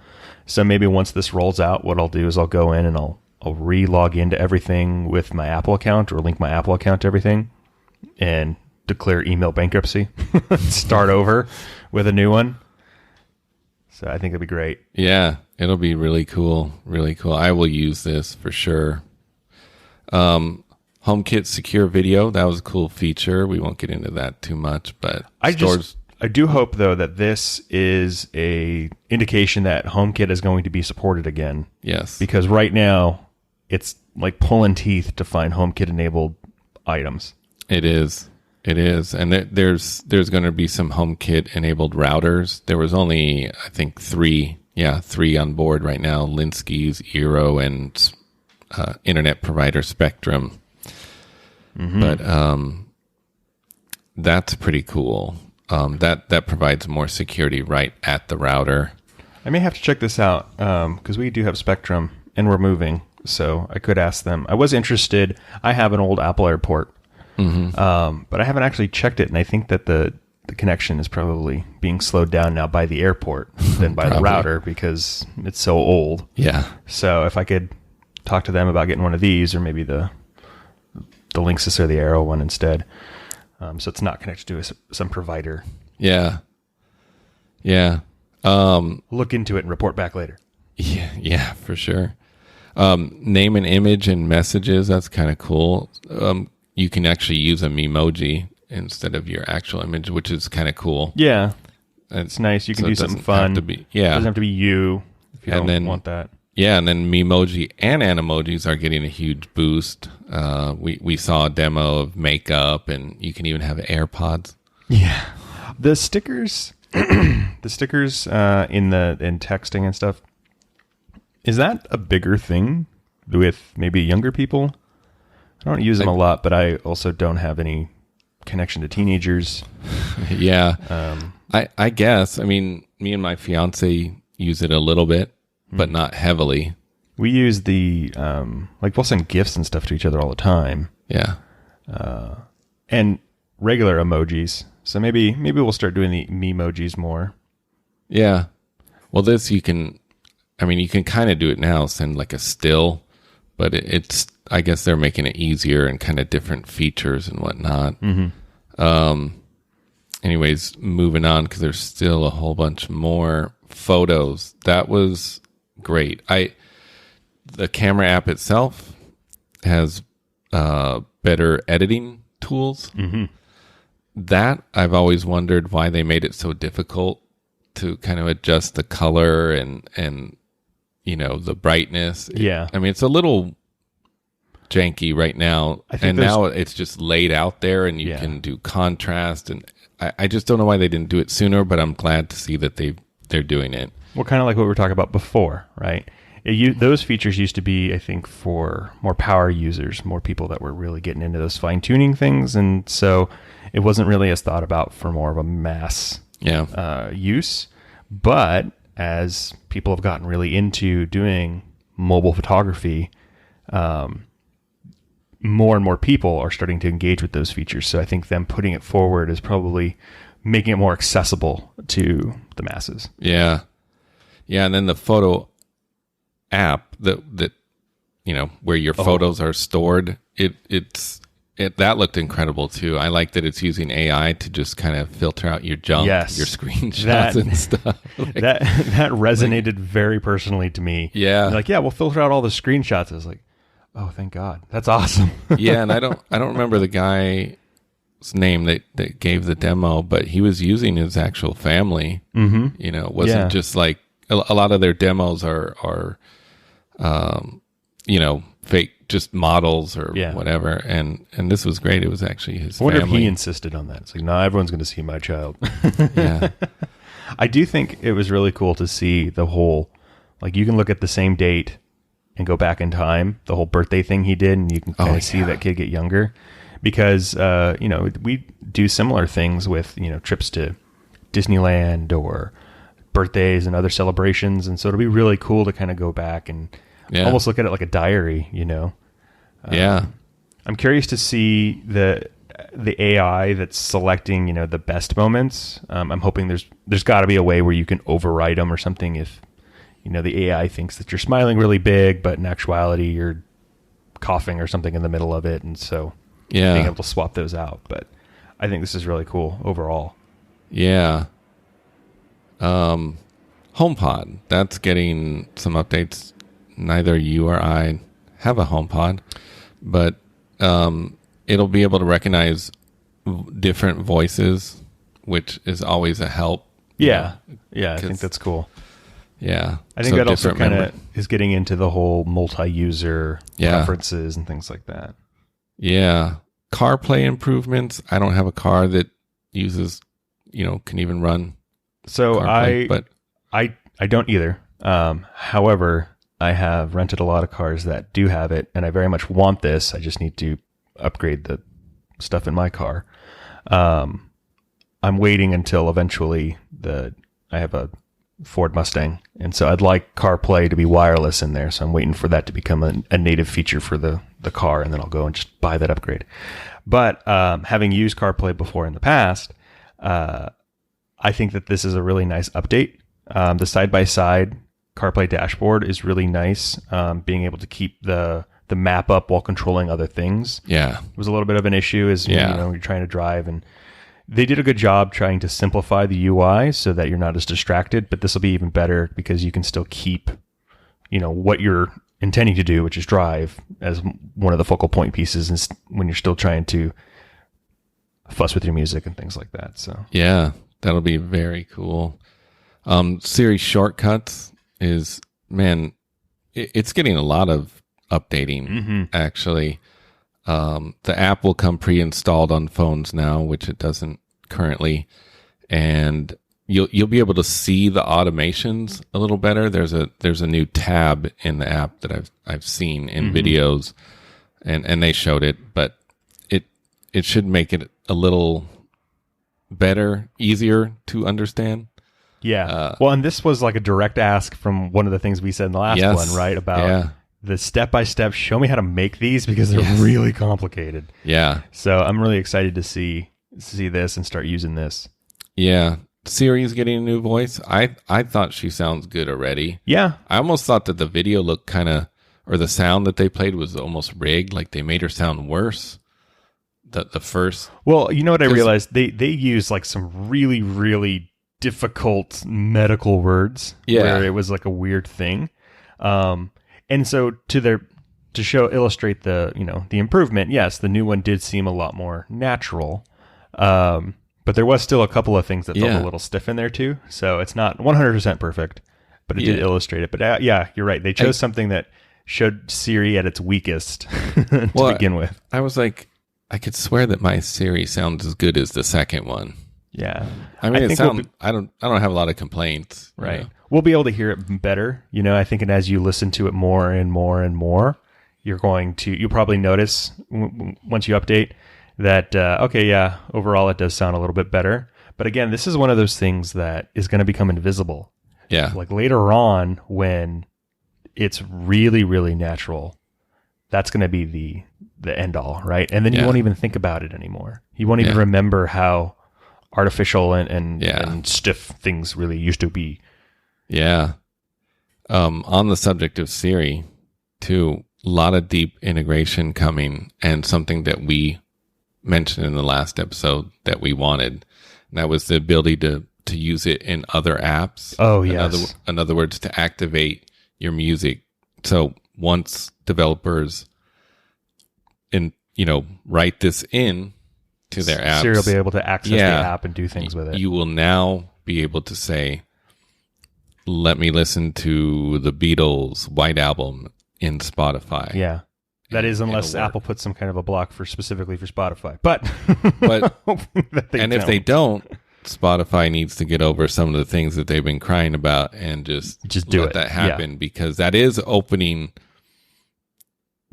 So maybe once this rolls out, what I'll do is I'll go in and I'll re-log into everything with my Apple account or link my Apple account to everything and declare email bankruptcy, start over with a new one. So I think it'd be great. Yeah, it'll be really cool. Really cool. I will use this for sure. HomeKit secure video. That was a cool feature. We won't get into that too much, but I do hope though that this is a indication that HomeKit is going to be supported again. Yes. Because right now it's like pulling teeth to find HomeKit enabled items. It is. It is. And there's going to be some HomeKit enabled routers. There was only, I think, three on board right now. Linsky's, Eero, and internet provider Spectrum. But that's pretty cool. That provides more security right at the router. I may have to check this out because we do have Spectrum and we're moving. So I could ask them. I was interested. I have an old Apple Airport. But I haven't actually checked it, and I think that the connection is probably being slowed down now by the airport than by the router because it's so old. Yeah. So if I could talk to them about getting one of these, or maybe the Linksys or the Arrow one instead, so it's not connected to some provider. Yeah. Yeah. Look into it and report back later. Yeah, for sure. Name and image and messages. That's kind of cool. You can actually use a Memoji instead of your actual image, which is kind of cool. Yeah. It's nice. You can do something fun. It doesn't have to be you if you don't want that. Yeah, and then Memoji and Animojis are getting a huge boost. We saw a demo of makeup, and you can even have AirPods. Yeah. The stickers in texting and stuff, is that a bigger thing with maybe younger people? I don't use them a lot, but I also don't have any connection to teenagers. Yeah. I guess. I mean, me and my fiance use it a little bit, but not heavily. We use the, we'll send gifts and stuff to each other all the time. Yeah. And regular emojis. So maybe we'll start doing the Memojis more. Yeah. Well, this you can kind of do it now, send like a still, but it's, I guess they're making it easier and kind of different features and whatnot. Anyways, moving on because there's still a whole bunch more photos. That was great. The camera app itself has better editing tools. That I've always wondered why they made it so difficult to kind of adjust the color and the brightness. Yeah. I mean, it's a little janky right now, and now it's just laid out there, and you can do contrast, and I just don't know why they didn't do it sooner, but I'm glad to see that they're doing it. Well, kind of like what we were talking about before, right? Those features used to be, I think, for more power users, more people that were really getting into those fine-tuning things, and so it wasn't really as thought about for more of a mass use. But as people have gotten really into doing mobile photography, more and more people are starting to engage with those features. So I think them putting it forward is probably making it more accessible to the masses. Yeah. Yeah. And then the photo app that where your photos are stored, that looked incredible too. I like that it's using AI to just kind of filter out your junk, your screenshots and stuff. That resonated very personally to me. Yeah. Like, we'll filter out all the screenshots. I was like, oh, thank God. That's awesome. Yeah, and I don't remember the guy's name that gave the demo, but he was using his actual family. Mm-hmm. It wasn't just like a lot of their demos are fake, just models or whatever. And this was great. It was actually his family. I wonder if he insisted on that. It's like, no, everyone's going to see my child. Yeah. I do think it was really cool to see the whole, like, you can look at the same date and go back in time, the whole birthday thing he did, and you can kind of see that kid get younger. Because, we do similar things with, trips to Disneyland or birthdays and other celebrations. And so it'll be really cool to kind of go back and almost look at it like a diary, Yeah. I'm curious to see the AI that's selecting, the best moments. I'm hoping there's got to be a way where you can override them or something if, the AI thinks that you're smiling really big, but in actuality you're coughing or something in the middle of it. And so being able to swap those out. But I think this is really cool overall. Yeah. HomePod, that's getting some updates. Neither you or I have a HomePod, but it'll be able to recognize different voices, which is always a help. Yeah. I think that's cool. Yeah. I think that also kind of is getting into the whole multi-user preferences and things like that. Yeah. CarPlay improvements. I don't have a car that uses, can even run. So CarPlay, but I don't either. However, I have rented a lot of cars that do have it, and I very much want this. I just need to upgrade the stuff in my car. I'm waiting until eventually I have a Ford Mustang, and so I'd like CarPlay to be wireless in there. So I'm waiting for that to become a native feature for the car, and then I'll go and just buy that upgrade. But having used CarPlay before in the past, I think that this is a really nice update. The side-by-side CarPlay dashboard is really nice. Being able to keep the map up while controlling other things. Yeah. Was a little bit of an issue as you're trying to drive, and they did a good job trying to simplify the UI so that you're not as distracted, but this will be even better because you can still keep, what you're intending to do, which is drive, as one of the focal point pieces when you're still trying to fuss with your music and things like that. So yeah, that'll be very cool. Siri shortcuts is, it's getting a lot of updating, actually. The app will come pre-installed on phones now, which it doesn't currently, and you'll be able to see the automations a little better. There's a new tab in the app that I've seen in videos, and they showed it, but it should make it a little better, easier to understand. Yeah. Well, and this was like a direct ask from one of the things we said in the last one, right? About the step-by-step, show me how to make these because they're really complicated. Yeah. So I'm really excited to see this and start using this. Yeah. Siri's getting a new voice. I thought she sounds good already. Yeah. I almost thought that the video looked or the sound that they played was almost rigged, like they made her sound worse. The first. Well, you know what I realized? They use like some really, really difficult medical words where it was like a weird thing. And so to illustrate the improvement, yes, the new one did seem a lot more natural. But there was still a couple of things that felt a little stiff in there too. So it's not 100% perfect, but it did illustrate it. But you're right. They chose something that showed Siri at its weakest to begin with. I was like, I could swear that my Siri sounds as good as the second one. Yeah. I mean, I don't have a lot of complaints. Right. We'll be able to hear it better. I think, and as you listen to it more and more and more, you'll probably notice once you update that, overall it does sound a little bit better. But again, this is one of those things that is going to become invisible. Yeah. Like later on, when it's really, really natural, that's going to be the end all, right? And then you won't even think about it anymore. You won't even remember how artificial and stiff things really used to be. Yeah. On the subject of Siri, too, a lot of deep integration coming, and something that we mentioned in the last episode that we wanted. And that was the ability to use it in other apps. Oh, yes. In other words, to activate your music. So once developers write this in to their apps, Siri will be able to access the app and do things with it. You will now be able to say, let me listen to the Beatles' White Album in Spotify. Yeah. That is, unless Apple puts some kind of a block specifically for Spotify. But if they don't, Spotify needs to get over some of the things that they've been crying about and just let that happen, because that is opening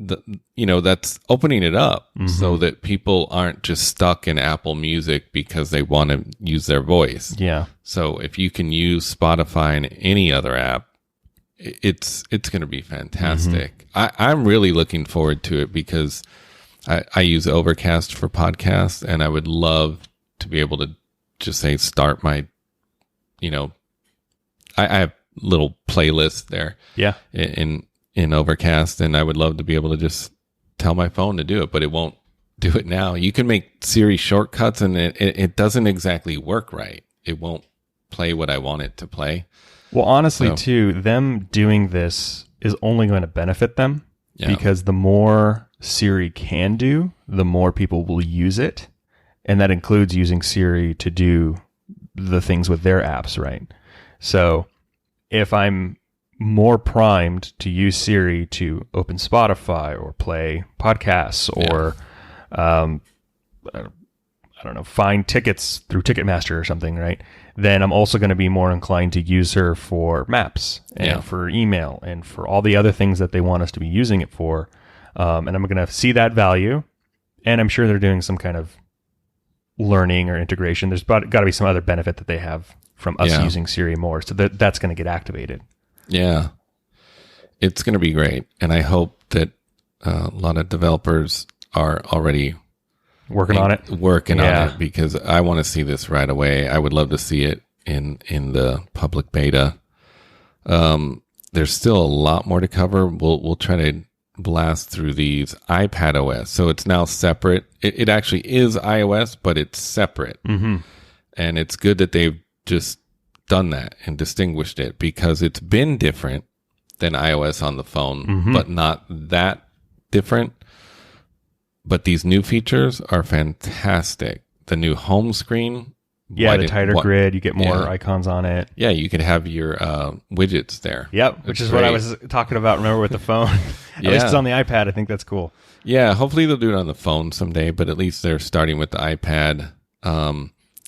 that's opening it up so that people aren't just stuck in Apple Music because they want to use their voice. Yeah. So if you can use Spotify and any other app, it's going to be fantastic. I'm really looking forward to it, because I use Overcast for podcasts, and I would love to be able to just say, start my, I have little playlists there. Yeah. In Overcast, and I would love to be able to just tell my phone to do it, but it won't do it now. You can make Siri shortcuts, and it doesn't exactly work right. It won't play what I want it to play. Well, honestly, too, them doing this is only going to benefit them, because the more Siri can do, the more people will use it. And that includes using Siri to do the things with their apps, right? So if I'm more primed to use Siri to open Spotify or play podcasts or, I don't know, find tickets through Ticketmaster or something, right? Then I'm also going to be more inclined to use her for maps and for email and for all the other things that they want us to be using it for. And I'm going to see that value. And I'm sure they're doing some kind of learning or integration. There's got to be some other benefit that they have from us using Siri more. So that's going to get activated. Yeah, it's going to be great. And I hope that a lot of developers are already working on it, because I want to see this right away. I would love to see it in the public beta. There's still a lot more to cover. We'll try to blast through these. iPad OS, so it's now separate. It actually is iOS, but it's separate. And it's good that they've just done that and distinguished it, because it's been different than iOS on the phone, but not that different. But these new features are fantastic. The new home screen. Yeah, the tighter grid. You get more icons on it. Yeah, you can have your widgets there. Yep, which is great. What I was talking about, remember, with the phone. At least it's on the iPad. I think that's cool. Yeah, hopefully they'll do it on the phone someday, but at least they're starting with the iPad.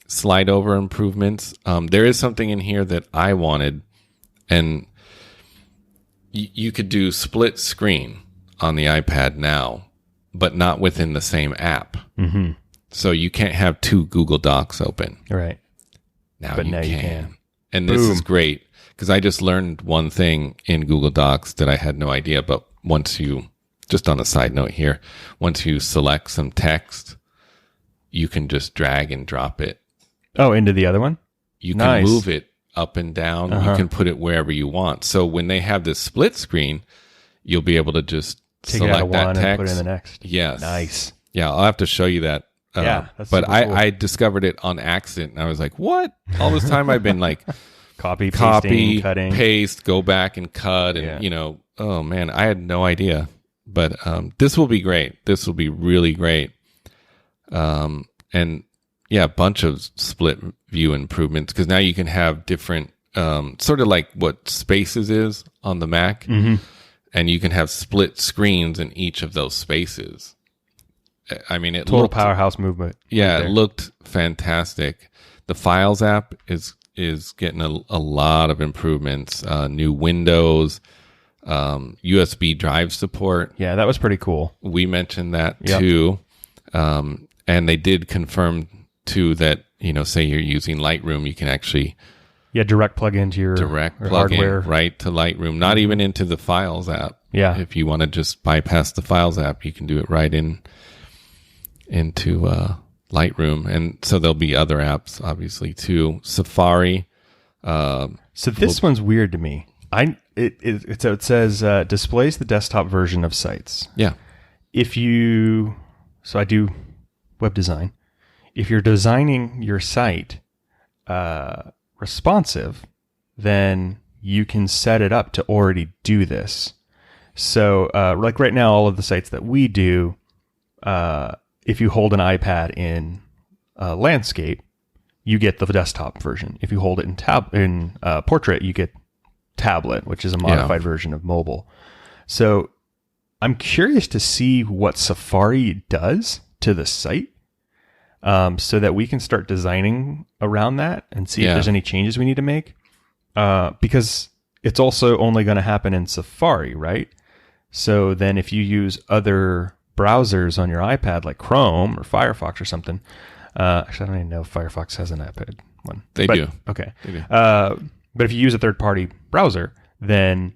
Slide over improvements. There is something in here that I wanted, and you could do split screen on the iPad now, but not within the same app. So you can't have two Google Docs open. Right. Now you can. And this is great, because I just learned one thing in Google Docs that I had no idea. But once you, just on a side note here, once you select some text, you can just drag and drop it. Oh, into the other one? You can move it up and down. You can put it wherever you want. So when they have this split screen, you'll be able to just take select it out of that one text and put it in the next. Yes. Nice. Yeah, I'll have to show you that. That's but super cool. I discovered it on accident, and I was like, what? All this time I've been like, copy, cutting, paste, go back and cut, and oh man, I had no idea. But this will be great. This will be really great. And yeah, a bunch of split view improvements, because now you can have different, sort of like what Spaces is on the Mac, and you can have split screens in each of those spaces. I mean, it total powerhouse movement. Yeah, it looked fantastic. The Files app is getting a lot of improvements. New Windows, USB drive support. Yeah, that was pretty cool. We mentioned that too, and they did confirm too that say you're using Lightroom, you can actually Yeah, direct plug into your hardware. Right to Lightroom, not even into the Files app. Yeah. If you want to just bypass the Files app, you can do it right into Lightroom. And so there'll be other apps, obviously, too. Safari. So this one's weird to me. It says displays the desktop version of sites. Yeah. So I do web design. If you're designing your site responsive, then you can set it up to already do this. So like right now, all of the sites that we do, if you hold an iPad in landscape, you get the desktop version. If you hold it in portrait, you get tablet, which is a modified version of mobile. So I'm curious to see what Safari does to the site, so that we can start designing around that and see if there's any changes we need to make. Because it's also only going to happen in Safari, right? So then if you use other browsers on your iPad, like Chrome or Firefox or something, actually I don't even know if Firefox has an iPad one. They do. Okay. They do. But if you use a third-party browser, then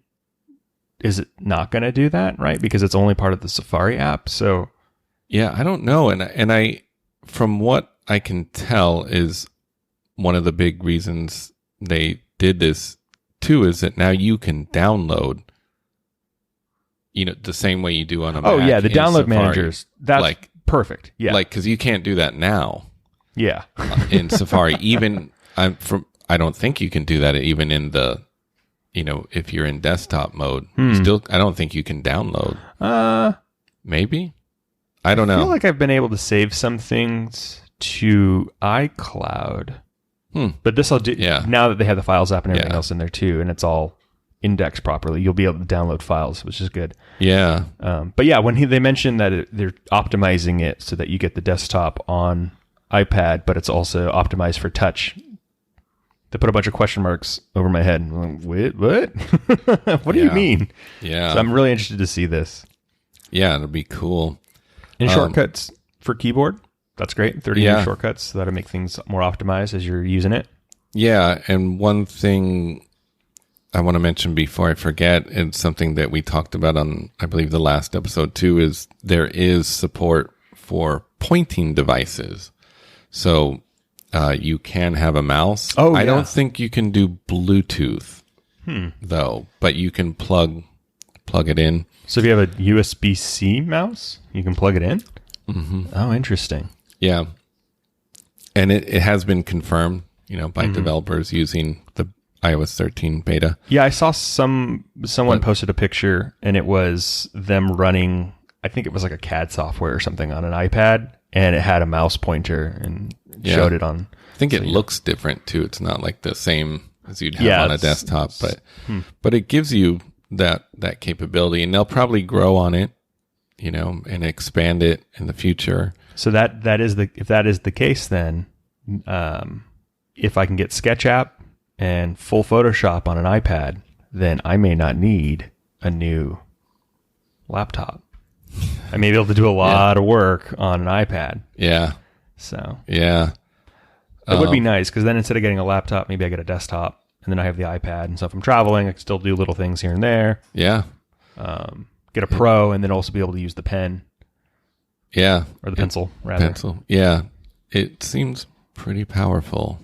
is it not going to do that, right? Because it's only part of the Safari app. So yeah, I don't know. And I, from what I can tell, is one of the big reasons they did this too is that now you can download, the same way you do on a Mac. Oh yeah, the download Safari. managers. That's like perfect. Yeah, like because you can't do that now. Yeah, in Safari, even I don't think you can do that even in the, if you're in desktop mode. Still, I don't think you can download. Maybe. I don't know. I feel like I've been able to save some things to iCloud. But this I'll do now that they have the Files app and everything else in there too, and it's all indexed properly. You'll be able to download files, which is good. Yeah. But yeah, when they mentioned that they're optimizing it so that you get the desktop on iPad, but it's also optimized for touch. They put a bunch of question marks over my head. I'm like, what? What do you mean? Yeah. So I'm really interested to see this. Yeah, it'll be cool. And shortcuts for keyboard. That's great. 30 new shortcuts so that'll make things more optimized as you're using it. Yeah. And one thing I want to mention before I forget, and something that we talked about on, I believe, the last episode too, is there is support for pointing devices. So you can have a mouse. I don't think you can do Bluetooth though, but you can plug it in. So if you have a USB-C mouse, you can plug it in? Mm-hmm. Oh, interesting. Yeah. And it has been confirmed, by developers using the iOS 13 beta. Yeah, I saw someone posted a picture, and it was them running, I think it was like a CAD software or something on an iPad, and it had a mouse pointer and showed it on. I think it looks different too. It's not like the same as you'd have on a desktop, but it gives you that capability, and they'll probably grow on it, and expand it in the future. So if that is the case, then if I can get SketchUp and full Photoshop on an iPad, then I may not need a new laptop. I may be able to do a lot of work on an iPad. Yeah. So yeah, it would be nice, because then instead of getting a laptop, maybe I get a desktop, and then I have the iPad. And so if I'm traveling, I can still do little things here and there. Yeah. Get a Pro, and then also be able to use the pen. Yeah. Or the pencil, rather. Pencil. Yeah. It seems pretty powerful.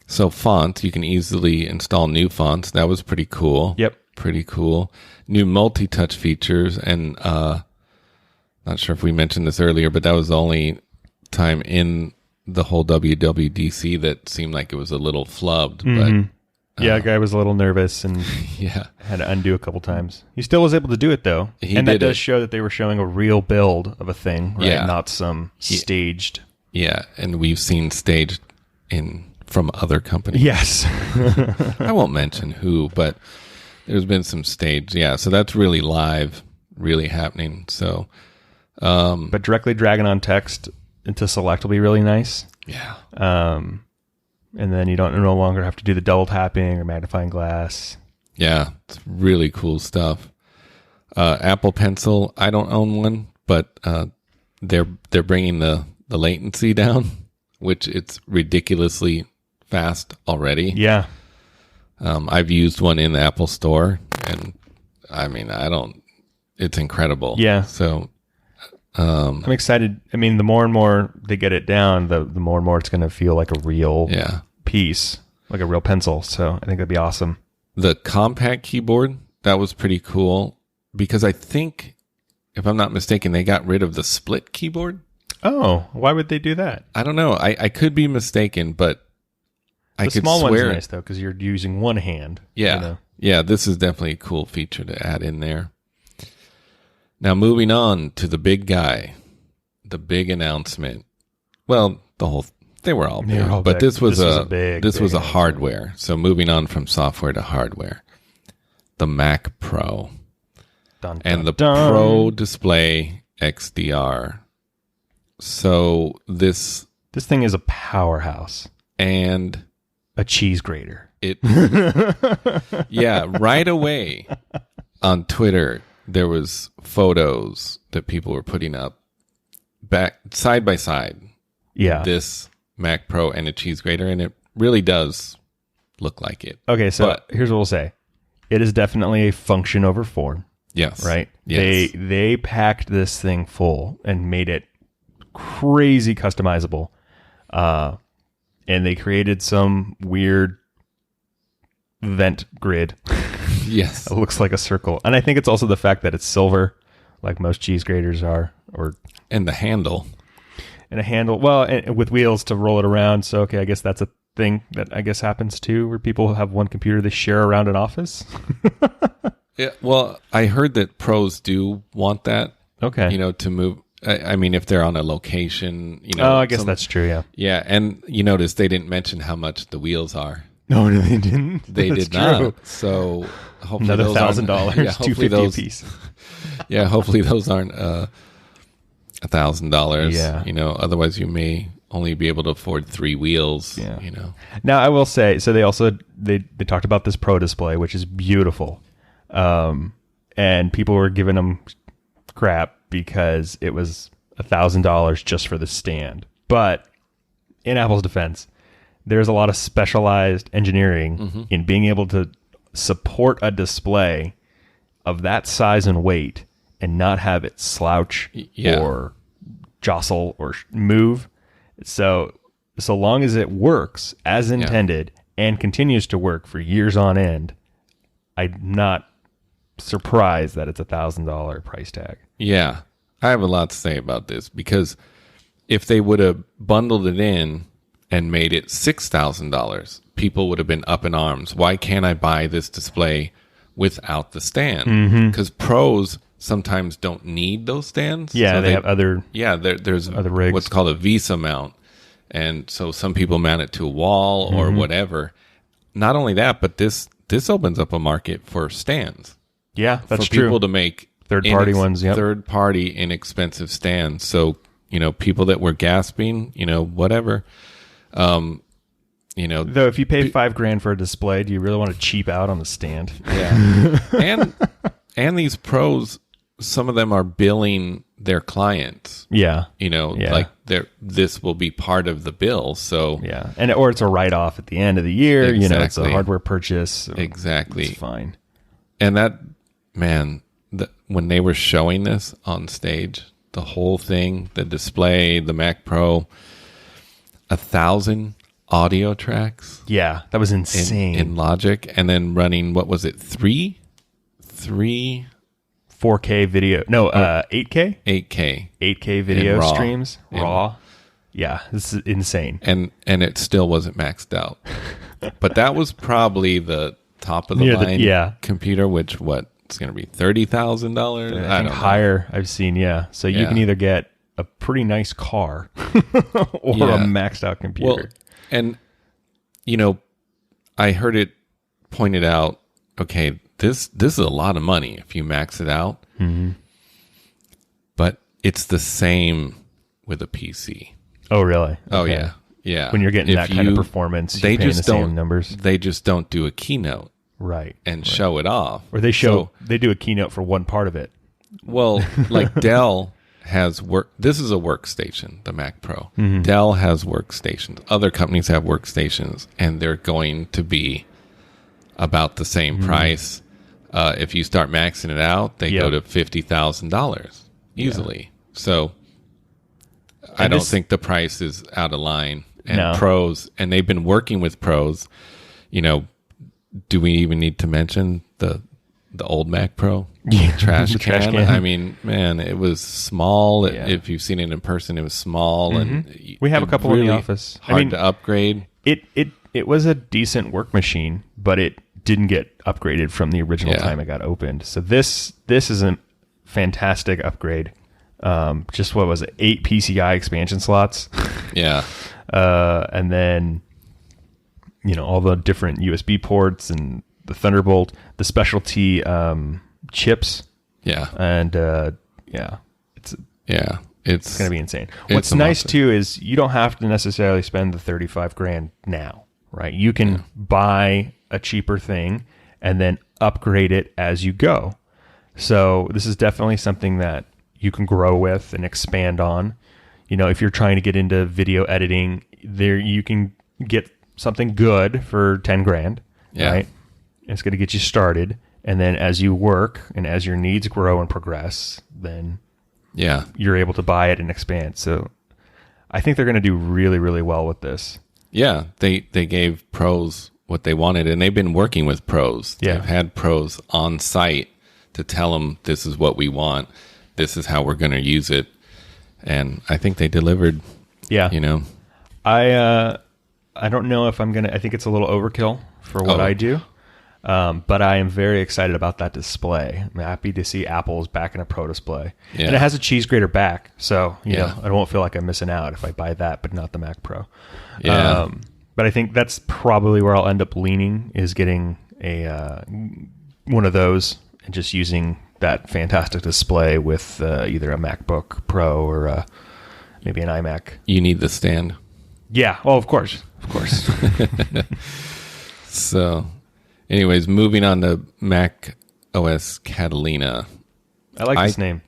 So fonts, you can easily install new fonts. That was pretty cool. Yep. Pretty cool. New multi-touch features, and not sure if we mentioned this earlier, but that was the only time in the whole WWDC that seemed like it was a little flubbed. Mm-hmm. But a guy was a little nervous and had to undo a couple times. He still was able to do it though, and that does show that they were showing a real build of a thing, right? Yeah. Not some staged. Yeah, and we've seen staged from other companies. Yes. I won't mention who, but there's been some staged. Yeah, so that's really live, really happening. So, but directly dragging on text into select will be really nice. Yeah. And then you don't no longer have to do the double tapping or magnifying glass. Yeah, it's really cool stuff. Apple Pencil, I don't own one, but they're bringing the latency down, which it's ridiculously fast already. Yeah. I've used one in the Apple Store, and I mean, it's incredible. Yeah. So I'm excited. I mean, the more and more they get it down, the more and more it's going to feel like a real piece, like a real pencil. So I think that'd be awesome. The compact keyboard, that was pretty cool because I think, if I'm not mistaken, they got rid of the split keyboard. Oh, why would they do that? I don't know. I could be mistaken, but I could small swear. One's nice though, because you're using one hand. Yeah. You know? Yeah, this is definitely a cool feature to add in there. Now, moving on to the big guy, the big announcement. Well, they were all big, but this was a hardware. So moving on from software to hardware, the Mac Pro and the Pro Display XDR. So this thing is a powerhouse and a cheese grater. Yeah, right away on Twitter, there was photos that people were putting up back side by side. Yeah. This Mac Pro and a cheese grater, and it really does look like it. Okay, so here's what we'll say. It is definitely a function over form. Yes. Right? Yes. They packed this thing full and made it crazy customizable. And they created some weird vent grid. Yes. It looks like a circle. And I think it's also the fact that it's silver, like most cheese graters are. And the handle. And a handle. Well, and with wheels to roll it around. So, okay, I guess that's a thing that I guess happens too, where people have one computer they share around an office. Yeah. Well, I heard that pros do want that. Okay. To move. I mean, if they're on a location, Oh, I guess that's true, yeah. Yeah, and you notice they didn't mention how much the wheels are. No, they didn't. They did not. So hopefully another $1,000, $250 a piece. Yeah, hopefully those aren't $1,000. Yeah. Otherwise you may only be able to afford 3 wheels. Yeah. Now I will say, so they also they talked about this Pro display, which is beautiful, and people were giving them crap because it was $1,000 just for the stand. But in Apple's defense, there's a lot of specialized engineering in being able to support a display of that size and weight and not have it slouch or jostle or move. So long as it works as intended and continues to work for years on end, I'm not surprised that it's $1,000 price tag. Yeah, I have a lot to say about this because if they would have bundled it in and made it $6,000, people would have been up in arms. Why can't I buy this display without the stand? Because pros sometimes don't need those stands. Yeah, so they have other. Yeah, there's other rigs. What's called a Visa mount, and so some people mount it to a wall or whatever. Not only that, but this opens up a market for stands. Yeah, that's for true. People to make third-party ones. Yep. Third-party inexpensive stands. So people that were gasping, whatever. Though if you pay $5,000 for a display, do you really want to cheap out on the stand? Yeah. and these pros, some of them are billing their clients. Yeah. Like this will be part of the bill. So yeah. Or it's a write-off at the end of the year. Exactly. It's a hardware purchase. So exactly. It's fine. And that, man, when they were showing this on stage, the whole thing, the display, the Mac Pro, 1,000 audio tracks. Yeah, that was insane. In Logic, and then running, what was it, 3 4K video. No, 8K? 8K video raw. Streams. Raw. Yeah, this is insane. And it still wasn't maxed out. But that was probably the top of the line computer, which it's going to be $30,000? I think higher, I've seen, So you can either get a pretty nice car or a maxed out computer. Well, and, I heard it pointed out, okay, this is a lot of money if you max it out. Mm-hmm. But it's the same with a PC. Oh, really? Okay. Oh, yeah. Yeah. When you're getting that kind of performance, they just the same numbers. They just don't do a keynote. Right. And show it off. Or they do a keynote for one part of it. Well, like Dell has work. This is a workstation, the Mac Pro. Dell has workstations. Other companies have workstations, and they're going to be about the same price. If you start maxing it out, they go to $50,000 easily. So I don't think the price is out of line. And pros, and they've been working with pros. You know, do we even need to mention the old Mac Pro? Trash can. I mean, man, it was small. If you've seen it in person, it was small, and we have a couple really in the office. Hard to upgrade. It was a decent work machine, but it didn't get upgraded from the original time it got opened. So this is a fantastic upgrade. Just what was it? 8 PCI expansion slots. Yeah. And then, you know, all the different USB ports and the Thunderbolt, the specialty chips. Yeah. And it's going to be insane. What's nice too is you don't have to necessarily spend the $35,000 now, right? You can buy a cheaper thing and then upgrade it as you go. So this is definitely something that you can grow with and expand on. You know, if you're trying to get into video editing, there you can get something good for $10,000, right? It's going to get you started, and then as you work and as your needs grow and progress, then you're able to buy it and expand. So I think they're going to do really, really well with this. Yeah, they gave pros what they wanted, and they've been working with pros. They've had pros on site to tell them this is what we want, this is how we're going to use it. And I think they delivered. Yeah. You know, I don't know if I'm going to, I think it's a little overkill for what I do. But I am very excited about that display. I'm happy to see Apple's back in a Pro display. Yeah. And it has a cheese grater back. So, you know, I won't feel like I'm missing out if I buy that, but not the Mac Pro. Yeah. But I think that's probably where I'll end up leaning, is getting a one of those and just using that fantastic display with either a MacBook Pro or maybe an iMac. You need the stand. Yeah. Oh, of course. Of course. So, anyways, moving on to Mac OS Catalina. I like this name.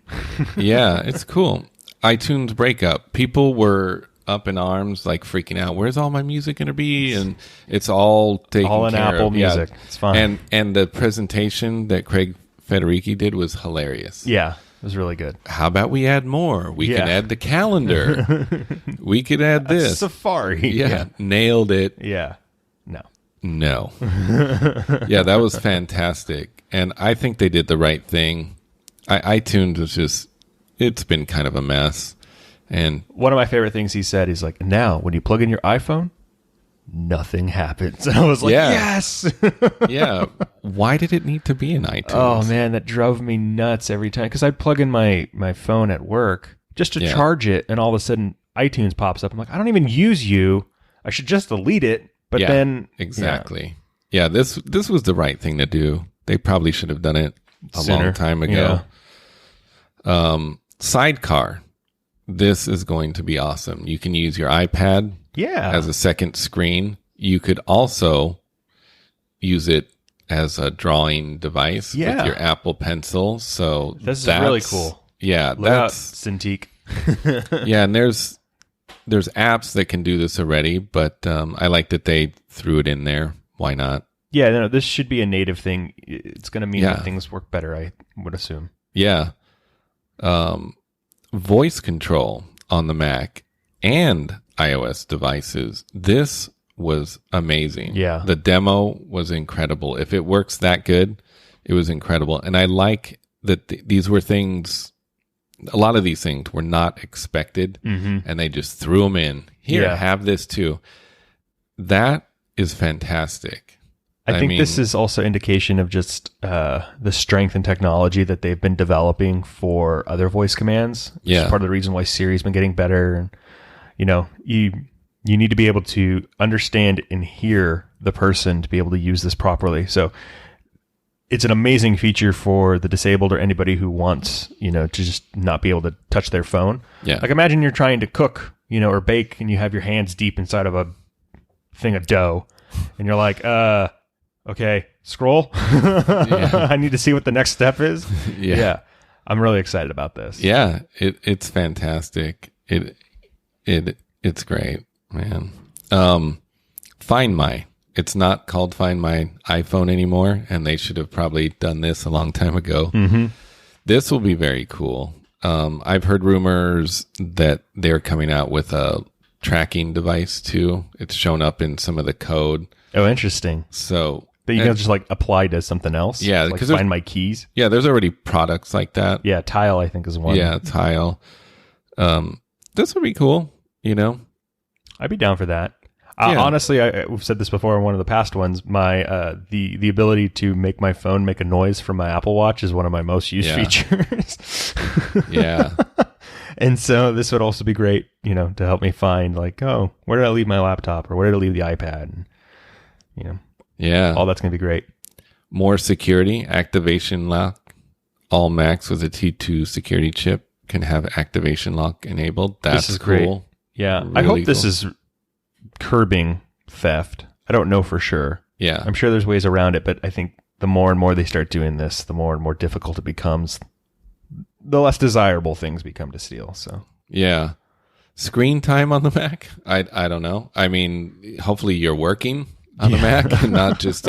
Yeah, it's cool. iTunes breakup. People were up in arms, like freaking out. Where's all my music going to be? And it's all taken all in care Apple of. Music. Yeah. It's fine. And the presentation that Craig Federighi did was hilarious. Yeah, it was really good. How about we add more? We can add the calendar. We could add this. Safari. Yeah, nailed it. Yeah. No. Yeah, that was fantastic. And I think they did the right thing. iTunes was just, it's been kind of a mess. And one of my favorite things he said is like, now when you plug in your iPhone, nothing happens. And I was like, yes. Yeah. Why did it need to be in iTunes? Oh man, that drove me nuts every time. Because I'd plug in my phone at work just to charge it, and all of a sudden iTunes pops up. I'm like, I don't even use you. I should just delete it. But then exactly. Yeah, this was the right thing to do. They probably should have done it long time ago. Yeah. Sidecar. This is going to be awesome. You can use your iPad as a second screen. You could also use it as a drawing device with your Apple Pencil. So this is really cool. Yeah, that's Cintiq. Yeah, and there's apps that can do this already, but I like that they threw it in there. Why not? Yeah, no, this should be a native thing. It's going to mean that things work better, I would assume. Yeah. Voice control on the Mac and iOS devices. This was amazing. Yeah. The demo was incredible. If it works that good, it was incredible. And I like that these were things, a lot of these things were not expected, and they just threw them in. Here, have this too. That is fantastic. I think this is also indication of just the strength and technology that they've been developing for other voice commands. Which is part of the reason why Siri's been getting better. And, you know, you need to be able to understand and hear the person to be able to use this properly. So it's an amazing feature for the disabled or anybody who wants, you know, to just not be able to touch their phone. Yeah. Like imagine you're trying to cook, you know, or bake, and you have your hands deep inside of a thing of dough, and you're like, okay, scroll. I need to see what the next step is. Yeah. I'm really excited about this. Yeah, it's fantastic. It's great, man. Find My. It's not called Find My iPhone anymore, and they should have probably done this a long time ago. Mm-hmm. This will be very cool. I've heard rumors that they're coming out with a tracking device too. It's shown up in some of the code. Oh, interesting. So that you can just like apply to something else. Yeah, like Find My keys. Yeah, there's already products like that. Yeah, Tile I think is one. Yeah, Tile. This would be cool. I'd be down for that. Yeah. Honestly, we've said this before in one of the past ones. My the ability to make my phone make a noise from my Apple Watch is one of my most used features. Yeah. And so this would also be great, to help me find like, oh, where did I leave my laptop or where did I leave the iPad? And, yeah, all that's going to be great. More security, activation lock. All Macs with a T2 security chip can have activation lock enabled. That's this is cool. Great. Yeah, really I hope this cool. is curbing theft. I don't know for sure. Yeah, I'm sure there's ways around it, but I think the more and more they start doing this, the more and more difficult it becomes. The less desirable things become to steal. So yeah, screen time on the Mac. I don't know. I mean, hopefully you're working on the Mac and not just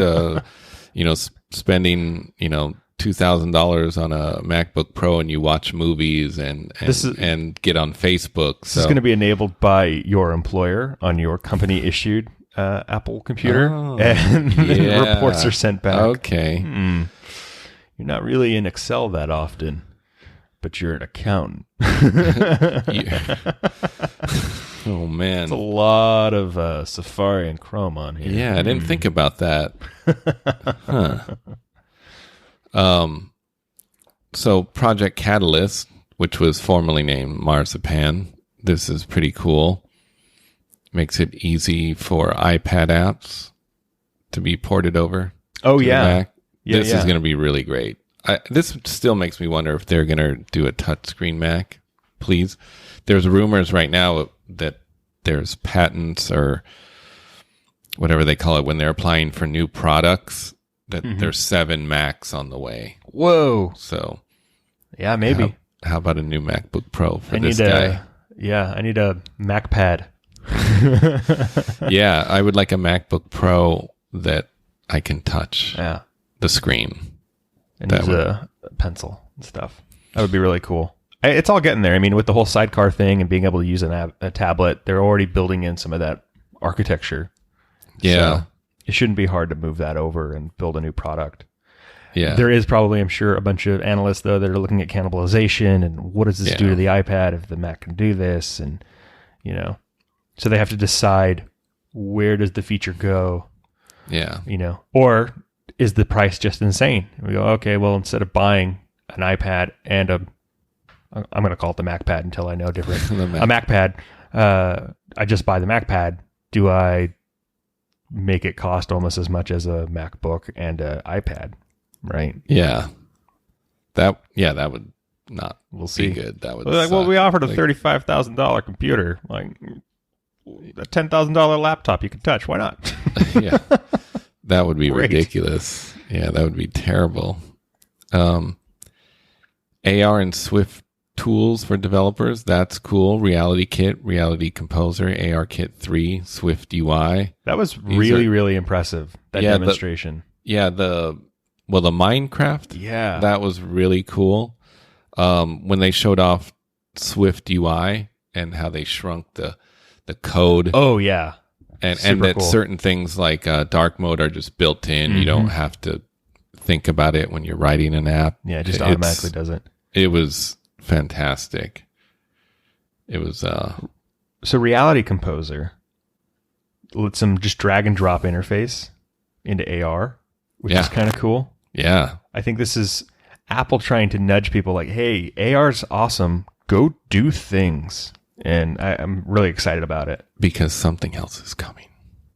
spending $2,000 on a MacBook Pro and you watch movies and get on Facebook. This is going to be enabled by your employer on your company issued Apple computer, and reports are sent back. Okay, you're not really in Excel that often, but you're an accountant. Oh man, it's a lot of Safari and Chrome on here. Yeah, I didn't think about that. So Project Catalyst, which was formerly named Marzipan, this is pretty cool. Makes it easy for iPad apps to be ported over. Oh, to the Mac. This is going to be really great. This still makes me wonder if they're going to do a touchscreen Mac. Please. There's rumors right now that there's patents or whatever they call it when they're applying for new products, that there's 7 Macs on the way. Whoa. So, yeah, maybe. How about a new MacBook Pro for this guy? I need a Mac pad. Yeah, I would like a MacBook Pro that I can touch the screen. And use a pencil and stuff. That would be really cool. It's all getting there. I mean, with the whole sidecar thing and being able to use a tablet, they're already building in some of that architecture. Yeah. So it shouldn't be hard to move that over and build a new product. Yeah. There is probably, I'm sure, a bunch of analysts, though, that are looking at cannibalization and what does this do to the iPad if the Mac can do this? And, so they have to decide where does the feature go? Yeah. Or is the price just insane? And we go, okay, well, instead of buying an iPad and I'm going to call it the MacPad until I know different. A MacPad, I just buy the MacPad. Do I make it cost almost as much as a MacBook and an iPad? Right. Yeah. That would not see. be good. That would well, we offered a $35,000 computer, like a $10,000 laptop you can touch. Why not? Yeah. That would be Great. ridiculous. Yeah, that would be terrible. AR and Swift tools for developers. That's cool. Reality Kit, Reality Composer, AR Kit 3, Swift UI. That was really impressive. That demonstration. The Minecraft. Yeah. That was really cool. When they showed off Swift UI and how they shrunk the code. Oh, yeah. And that certain things like dark mode are just built in. You don't have to think about it when you're writing an app. Yeah, it just automatically does it. It was fantastic. It was so Reality Composer lets them just drag and drop interface into AR, which is kind of cool. Yeah. I think this is Apple trying to nudge people like, hey, AR's awesome. Go do things. And I'm really excited about it. Because something else is coming.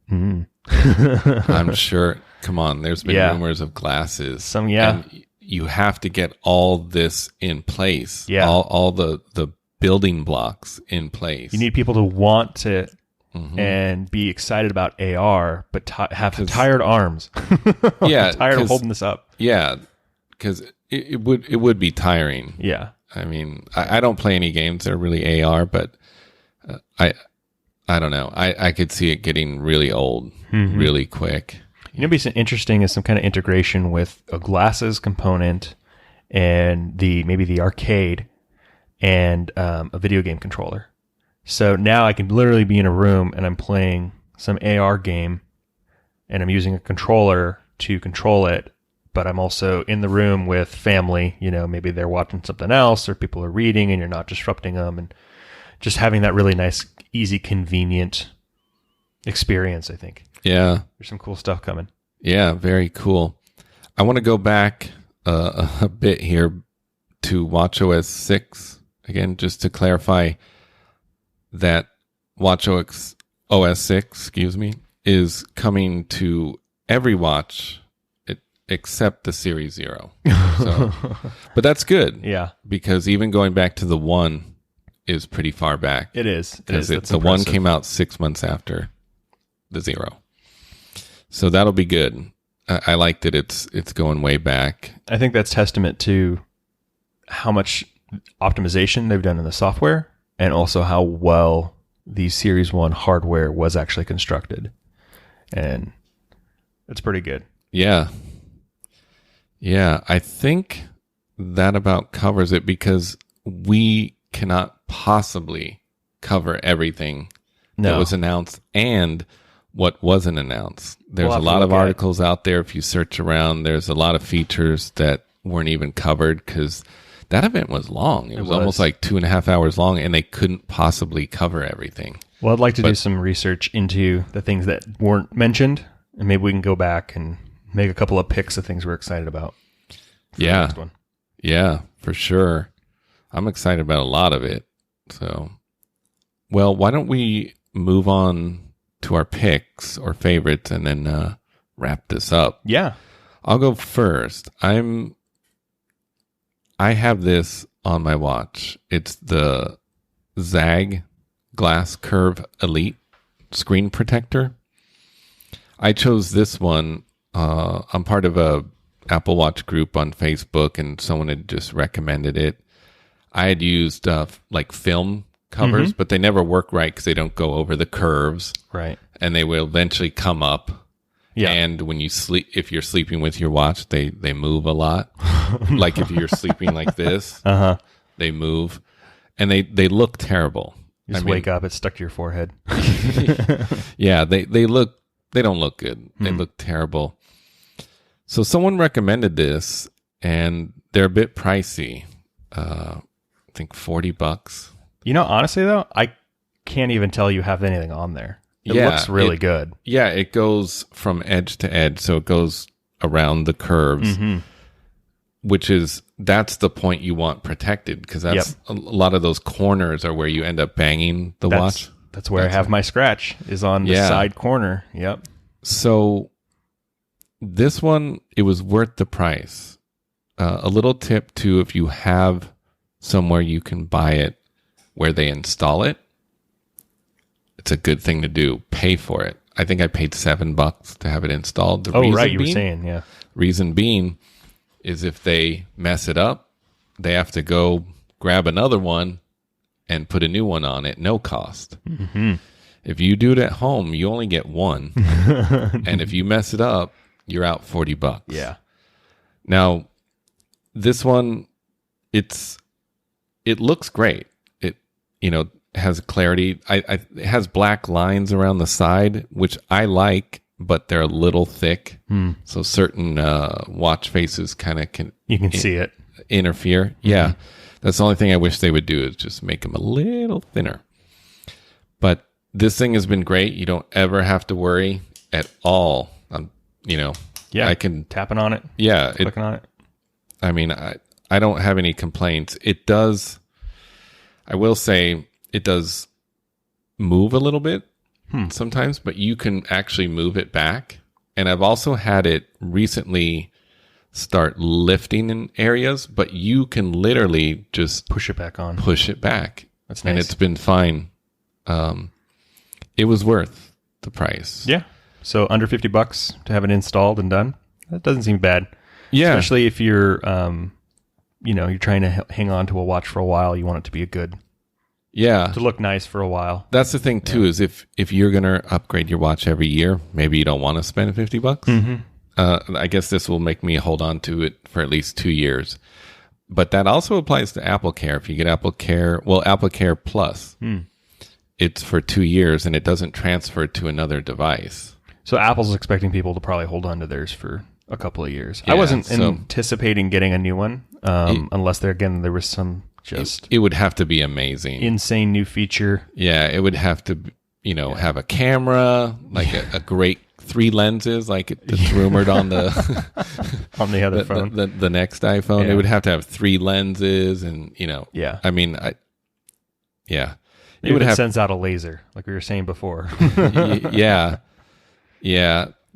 Mm-hmm. I'm sure. Come on. There's been rumors of glasses. And you have to get all this in place. Yeah. All the building blocks in place. You need people to want to and be excited about AR, but have tired arms. Yeah. tired of holding this up. Yeah. because it would be tiring. Yeah. I mean, I don't play any games that are really AR, but I don't know. I could see it getting really old really quick. You know, what'd be interesting is some kind of integration with a glasses component and maybe the arcade and a video game controller. So now I can literally be in a room and I'm playing some AR game and I'm using a controller to control it, but I'm also in the room with family. You know, maybe they're watching something else or people are reading and you're not disrupting them, and just having that really nice, easy, convenient experience, I think. Yeah. There's some cool stuff coming. Yeah, very cool. I want to go back a bit here to watchOS 6. Again, just to clarify that watchOS 6, is coming to every watch except the Series 0. So, but that's good. Yeah. Because even going back to the 1 is pretty far back. It is. Because the 1 came out 6 months after the 0. So that'll be good. I like that it's going way back. I think that's testament to how much optimization they've done in the software and also how well the Series 1 hardware was actually constructed. And it's pretty good. Yeah. Yeah, I think that about covers it because we cannot possibly cover everything that was announced and what wasn't announced. There's a lot of articles out there. If you search around, there's a lot of features that weren't even covered because that event was long. It was almost like 2.5 hours long, and they couldn't possibly cover everything. Well, I'd like to do some research into the things that weren't mentioned, and maybe we can go back and make a couple of picks of things we're excited about. Yeah. The next one. Yeah, for sure. I'm excited about a lot of it. So, well, why don't we move on to our picks or favorites and then wrap this up? Yeah. I'll go first. I have this on my watch. It's the Zagg Glass Curve Elite screen protector. I chose this one. I'm part of a Apple Watch group on Facebook, and someone had just recommended it. I had used like film covers, but they never work right because they don't go over the curves. Right. And they will eventually come up. Yeah. And when you sleep, if you're sleeping with your watch, they move a lot. Like if you're sleeping like this, they move, and they look terrible. You just wake up, it's stuck to your forehead. Yeah, they don't look good. They look terrible. So someone recommended this, and they're a bit pricey. I think $40. You know, honestly though, I can't even tell you have anything on there. It looks really good. Yeah, it goes from edge to edge, so it goes around the curves, that's the point you want protected, because that's a lot of those corners are where you end up banging the watch. That's where I have my scratch, is on the side corner. Yep. So this one, it was worth the price. A little tip too, if you have somewhere you can buy it where they install it, it's a good thing to do. Pay for it. I think I paid $7 to have it installed. You were saying, yeah. Reason being is if they mess it up, they have to go grab another one and put a new one on it, no cost. If you do it at home, you only get one. And if you mess it up, you're out $40. Yeah. Now, this one, it looks great. It, has clarity. It has black lines around the side, which I like, but they're a little thick. So certain watch faces kind of see it interfere. Yeah. That's the only thing I wish they would do, is just make them a little thinner. But this thing has been great. You don't ever have to worry at all. I can tapping on it. Yeah. Clicking on it. I mean, I don't have any complaints. It does, I will say, it does move a little bit sometimes, but you can actually move it back. And I've also had it recently start lifting in areas, but you can literally just push it back on. Push it back. That's nice. And it's been fine. It was worth the price. Yeah. So under $50 to have it installed and done. That doesn't seem bad. Yeah. Especially if you're, you're trying to hang on to a watch for a while. You want it to be to look nice for a while. That's the thing too, is if you're going to upgrade your watch every year, maybe you don't want to spend $50. Mm-hmm. I guess this will make me hold on to it for at least 2 years. But that also applies to Apple Care. If you get Apple Care Plus, it's for 2 years and it doesn't transfer to another device. So Apple's expecting people to probably hold on to theirs for a couple of years. Yeah, I wasn't anticipating getting a new one, unless there was some it would have to be amazing, insane new feature. Yeah, it would have to, have a camera, like a great 3 lenses, like it's rumored on the on the other phone, the next iPhone. Yeah. It would have to have 3 lenses, and yeah. I mean, Maybe it sends out a laser, like we were saying before. Yeah,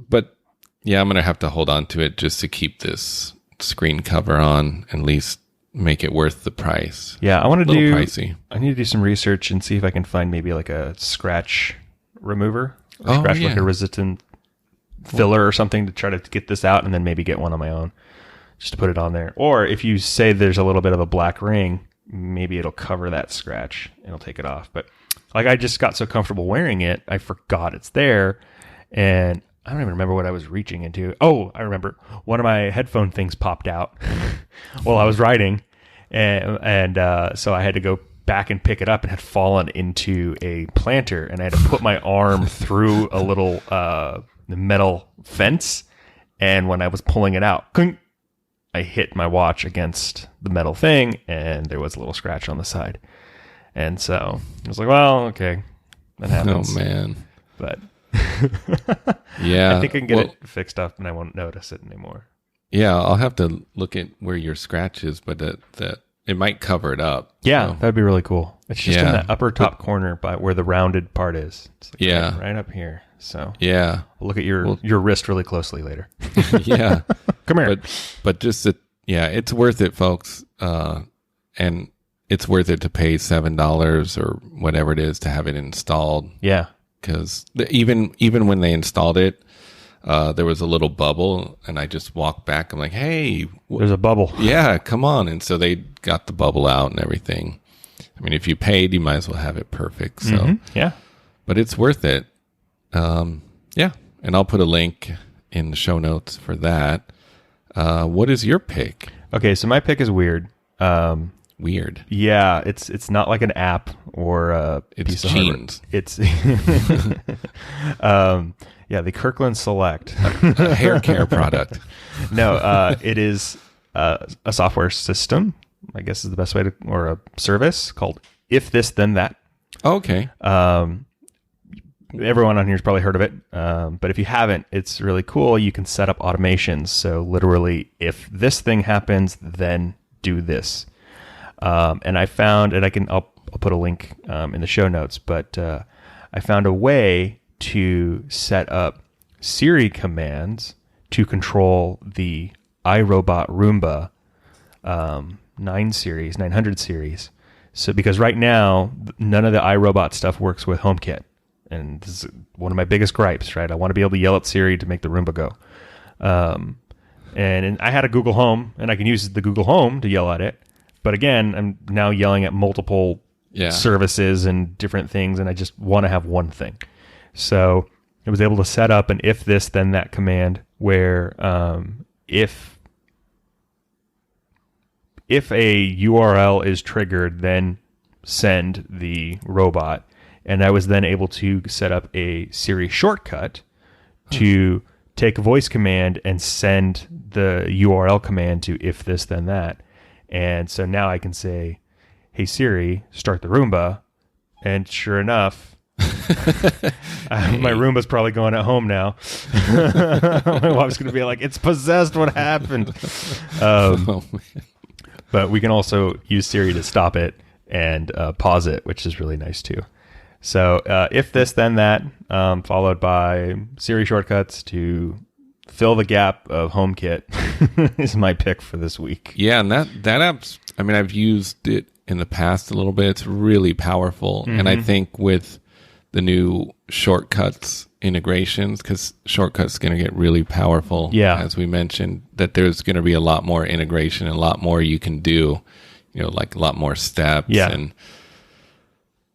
but I'm gonna have to hold on to it just to keep this screen cover on, at least make it worth the price. Yeah, I want to do pricey. I need to do some research and see if I can find maybe like a scratch remover, like a resistant filler or something to try to get this out, and then maybe get one on my own just to put it on there. Or if you say there's a little bit of a black ring, maybe it'll cover that scratch and it'll take it off. But like, I just got so comfortable wearing it, I forgot it's there, and I don't even remember what I was reaching into. Oh, I remember one of my headphone things popped out while I was riding, and so I had to go back and pick it up, and had fallen into a planter, and I had to put my arm through a little metal fence, and when I was pulling it out, I hit my watch against the metal thing, and there was a little scratch on the side. And so I was like, well, okay, that happens. Oh, man. But yeah, I think I can get it fixed up and I won't notice it anymore. Yeah, I'll have to look at where your scratch is, but that it might cover it up. Yeah, so. That'd be really cool. It's just in that upper top corner by where the rounded part is. It's like right up here. So yeah, I'll look at your wrist really closely later. Yeah, come here. But just it's worth it, folks. And it's worth it to pay $7 or whatever it is to have it installed. Yeah, because even when they installed it, there was a little bubble, and I just walked back. I'm like, hey, there's a bubble. Yeah, come on. And so they got the bubble out and everything. I mean, if you paid, you might as well have it perfect. So yeah, but it's worth it. Yeah, and I'll put a link in the show notes for that. What is your pick? Okay, so my pick is weird. Weird. Yeah, it's not like an app or a piece of jeans. Hardware. It's the Kirkland Select, a hair care product. No, it is a software system, I guess is the best way to, or a service called If This Then That. Okay. Everyone on here has probably heard of it, but if you haven't, it's really cool. You can set up automations. So literally, if this thing happens, then do this. And I found, and I'll put a link in the show notes, but I found a way to set up Siri commands to control the iRobot Roomba 900 series. So because right now, none of the iRobot stuff works with HomeKit. And this is one of my biggest gripes, right? I want to be able to yell at Siri to make the Roomba go. And I had a Google Home, and I can use the Google Home to yell at it. But again, I'm now yelling at multiple services and different things, and I just want to have one thing. So I was able to set up an if this, then that command where if a URL is triggered, then send the robot. And I was then able to set up a Siri shortcut to take a voice command and send the URL command to if this, then that. And so now I can say, hey, Siri, start the Roomba. And sure enough, my Roomba's probably going at home now. My wife's going to be like, it's possessed. What happened? But we can also use Siri to stop it and pause it, which is really nice too. So if this, then that, followed by Siri shortcuts to fill the gap of HomeKit is my pick for this week. Yeah, and that app's, I mean, I've used it in the past a little bit. It's really powerful. Mm-hmm. And I think with the new shortcuts integrations, because Shortcut's going to get really powerful. Yeah. As we mentioned, that there's going to be a lot more integration and a lot more you can do, like a lot more steps. Yeah. And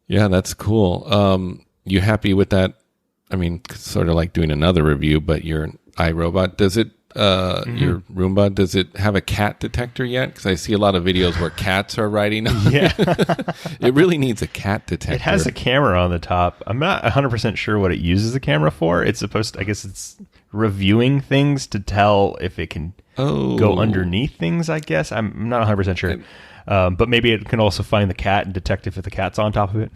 yeah, that's cool. You happy with that? I mean, sort of like doing another review, but your iRobot, does it, your Roomba, does it have a cat detector yet? Because I see a lot of videos where cats are riding on Yeah. It really needs a cat detector. It has a camera on the top. I'm not 100% sure what it uses the camera for. It's supposed to, I guess it's reviewing things to tell if it can go underneath things, I guess. I'm not 100% sure. But maybe it can also find the cat and detect if the cat's on top of it.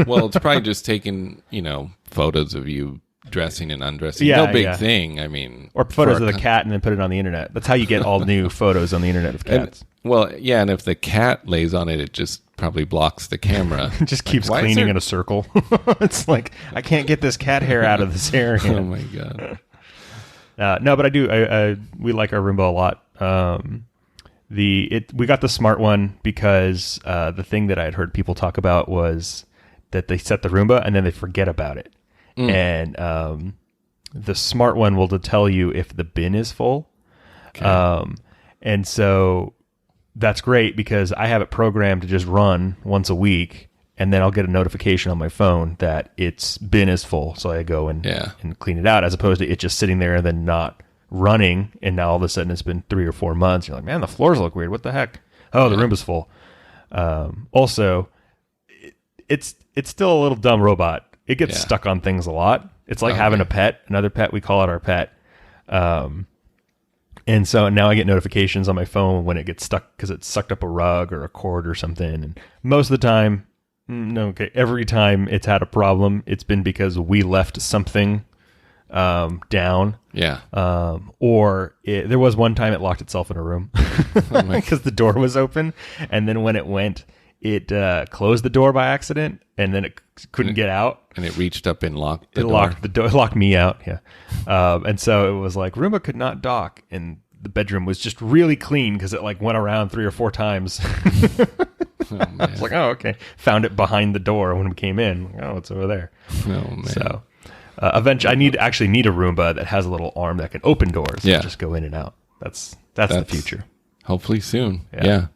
Well, it's probably just taking, photos of you dressing and undressing. Yeah, no big thing. I mean, or photos of the cat and then put it on the internet. That's how you get all new photos on the internet of cats. And if the cat lays on it, it just probably blocks the camera. It just keeps cleaning in a circle. It's like, I can't get this cat hair out of this area. Oh my God. No, but I do. We like our Roomba a lot. We got the smart one because the thing that I had heard people talk about was that they set the Roomba and then they forget about it. And the smart one will tell you if the bin is full. Okay. And so that's great because I have it programmed to just run once a week, and then I'll get a notification on my phone that its bin is full. So I go and clean it out, as opposed to it just sitting there and then not running. And now all of a sudden it's been 3 or 4 months. You're like, man, the floors look weird. What the heck? Oh, the Roomba's full. Also, it's still a little dumb robot. It gets stuck on things a lot. It's like having a pet, another pet. We call it our pet. And so now I get notifications on my phone when it gets stuck because it sucked up a rug or a cord or something. And most of the time, every time it's had a problem, it's been because we left something down. Yeah. Or there was one time it locked itself in a room because the door was open. And then when it went, it closed the door by accident, and then it couldn't get out. And it reached up and locked the door. Locked the door. It locked me out, yeah. And so it was like, Roomba could not dock, and the bedroom was just really clean because it like went around 3 or 4 times. I was like, oh, okay. Found it behind the door when we came in. Like, oh, it's over there. Oh, man. So eventually, I actually need a Roomba that has a little arm that can open doors and just go in and out. That's the future. Hopefully soon. Yeah.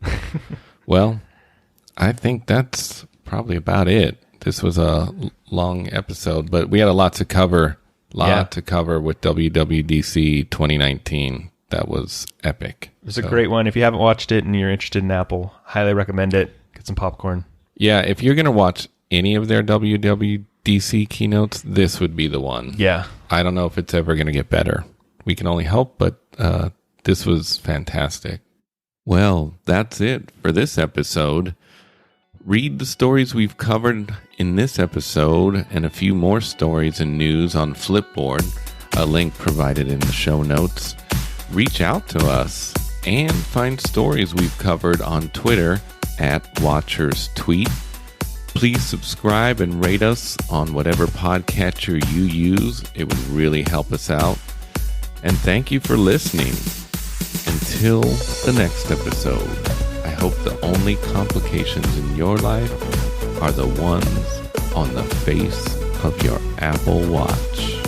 Well, I think that's probably about it. This was a long episode, but we had a lot to cover. To cover with WWDC 2019. That was epic. It was a great one. If you haven't watched it and you're interested in Apple, highly recommend it. Get some popcorn. Yeah, if you're going to watch any of their WWDC keynotes, this would be the one. Yeah. I don't know if it's ever going to get better. We can only hope, but this was fantastic. Well, that's it for this episode. Read the stories we've covered in this episode and a few more stories and news on Flipboard, a link provided in the show notes. Reach out to us and find stories we've covered on Twitter @WatchersTweet. Please subscribe and rate us on whatever podcatcher you use. It would really help us out. And thank you for listening. Until the next episode, I hope the only complications in your life are the ones on the face of your Apple Watch.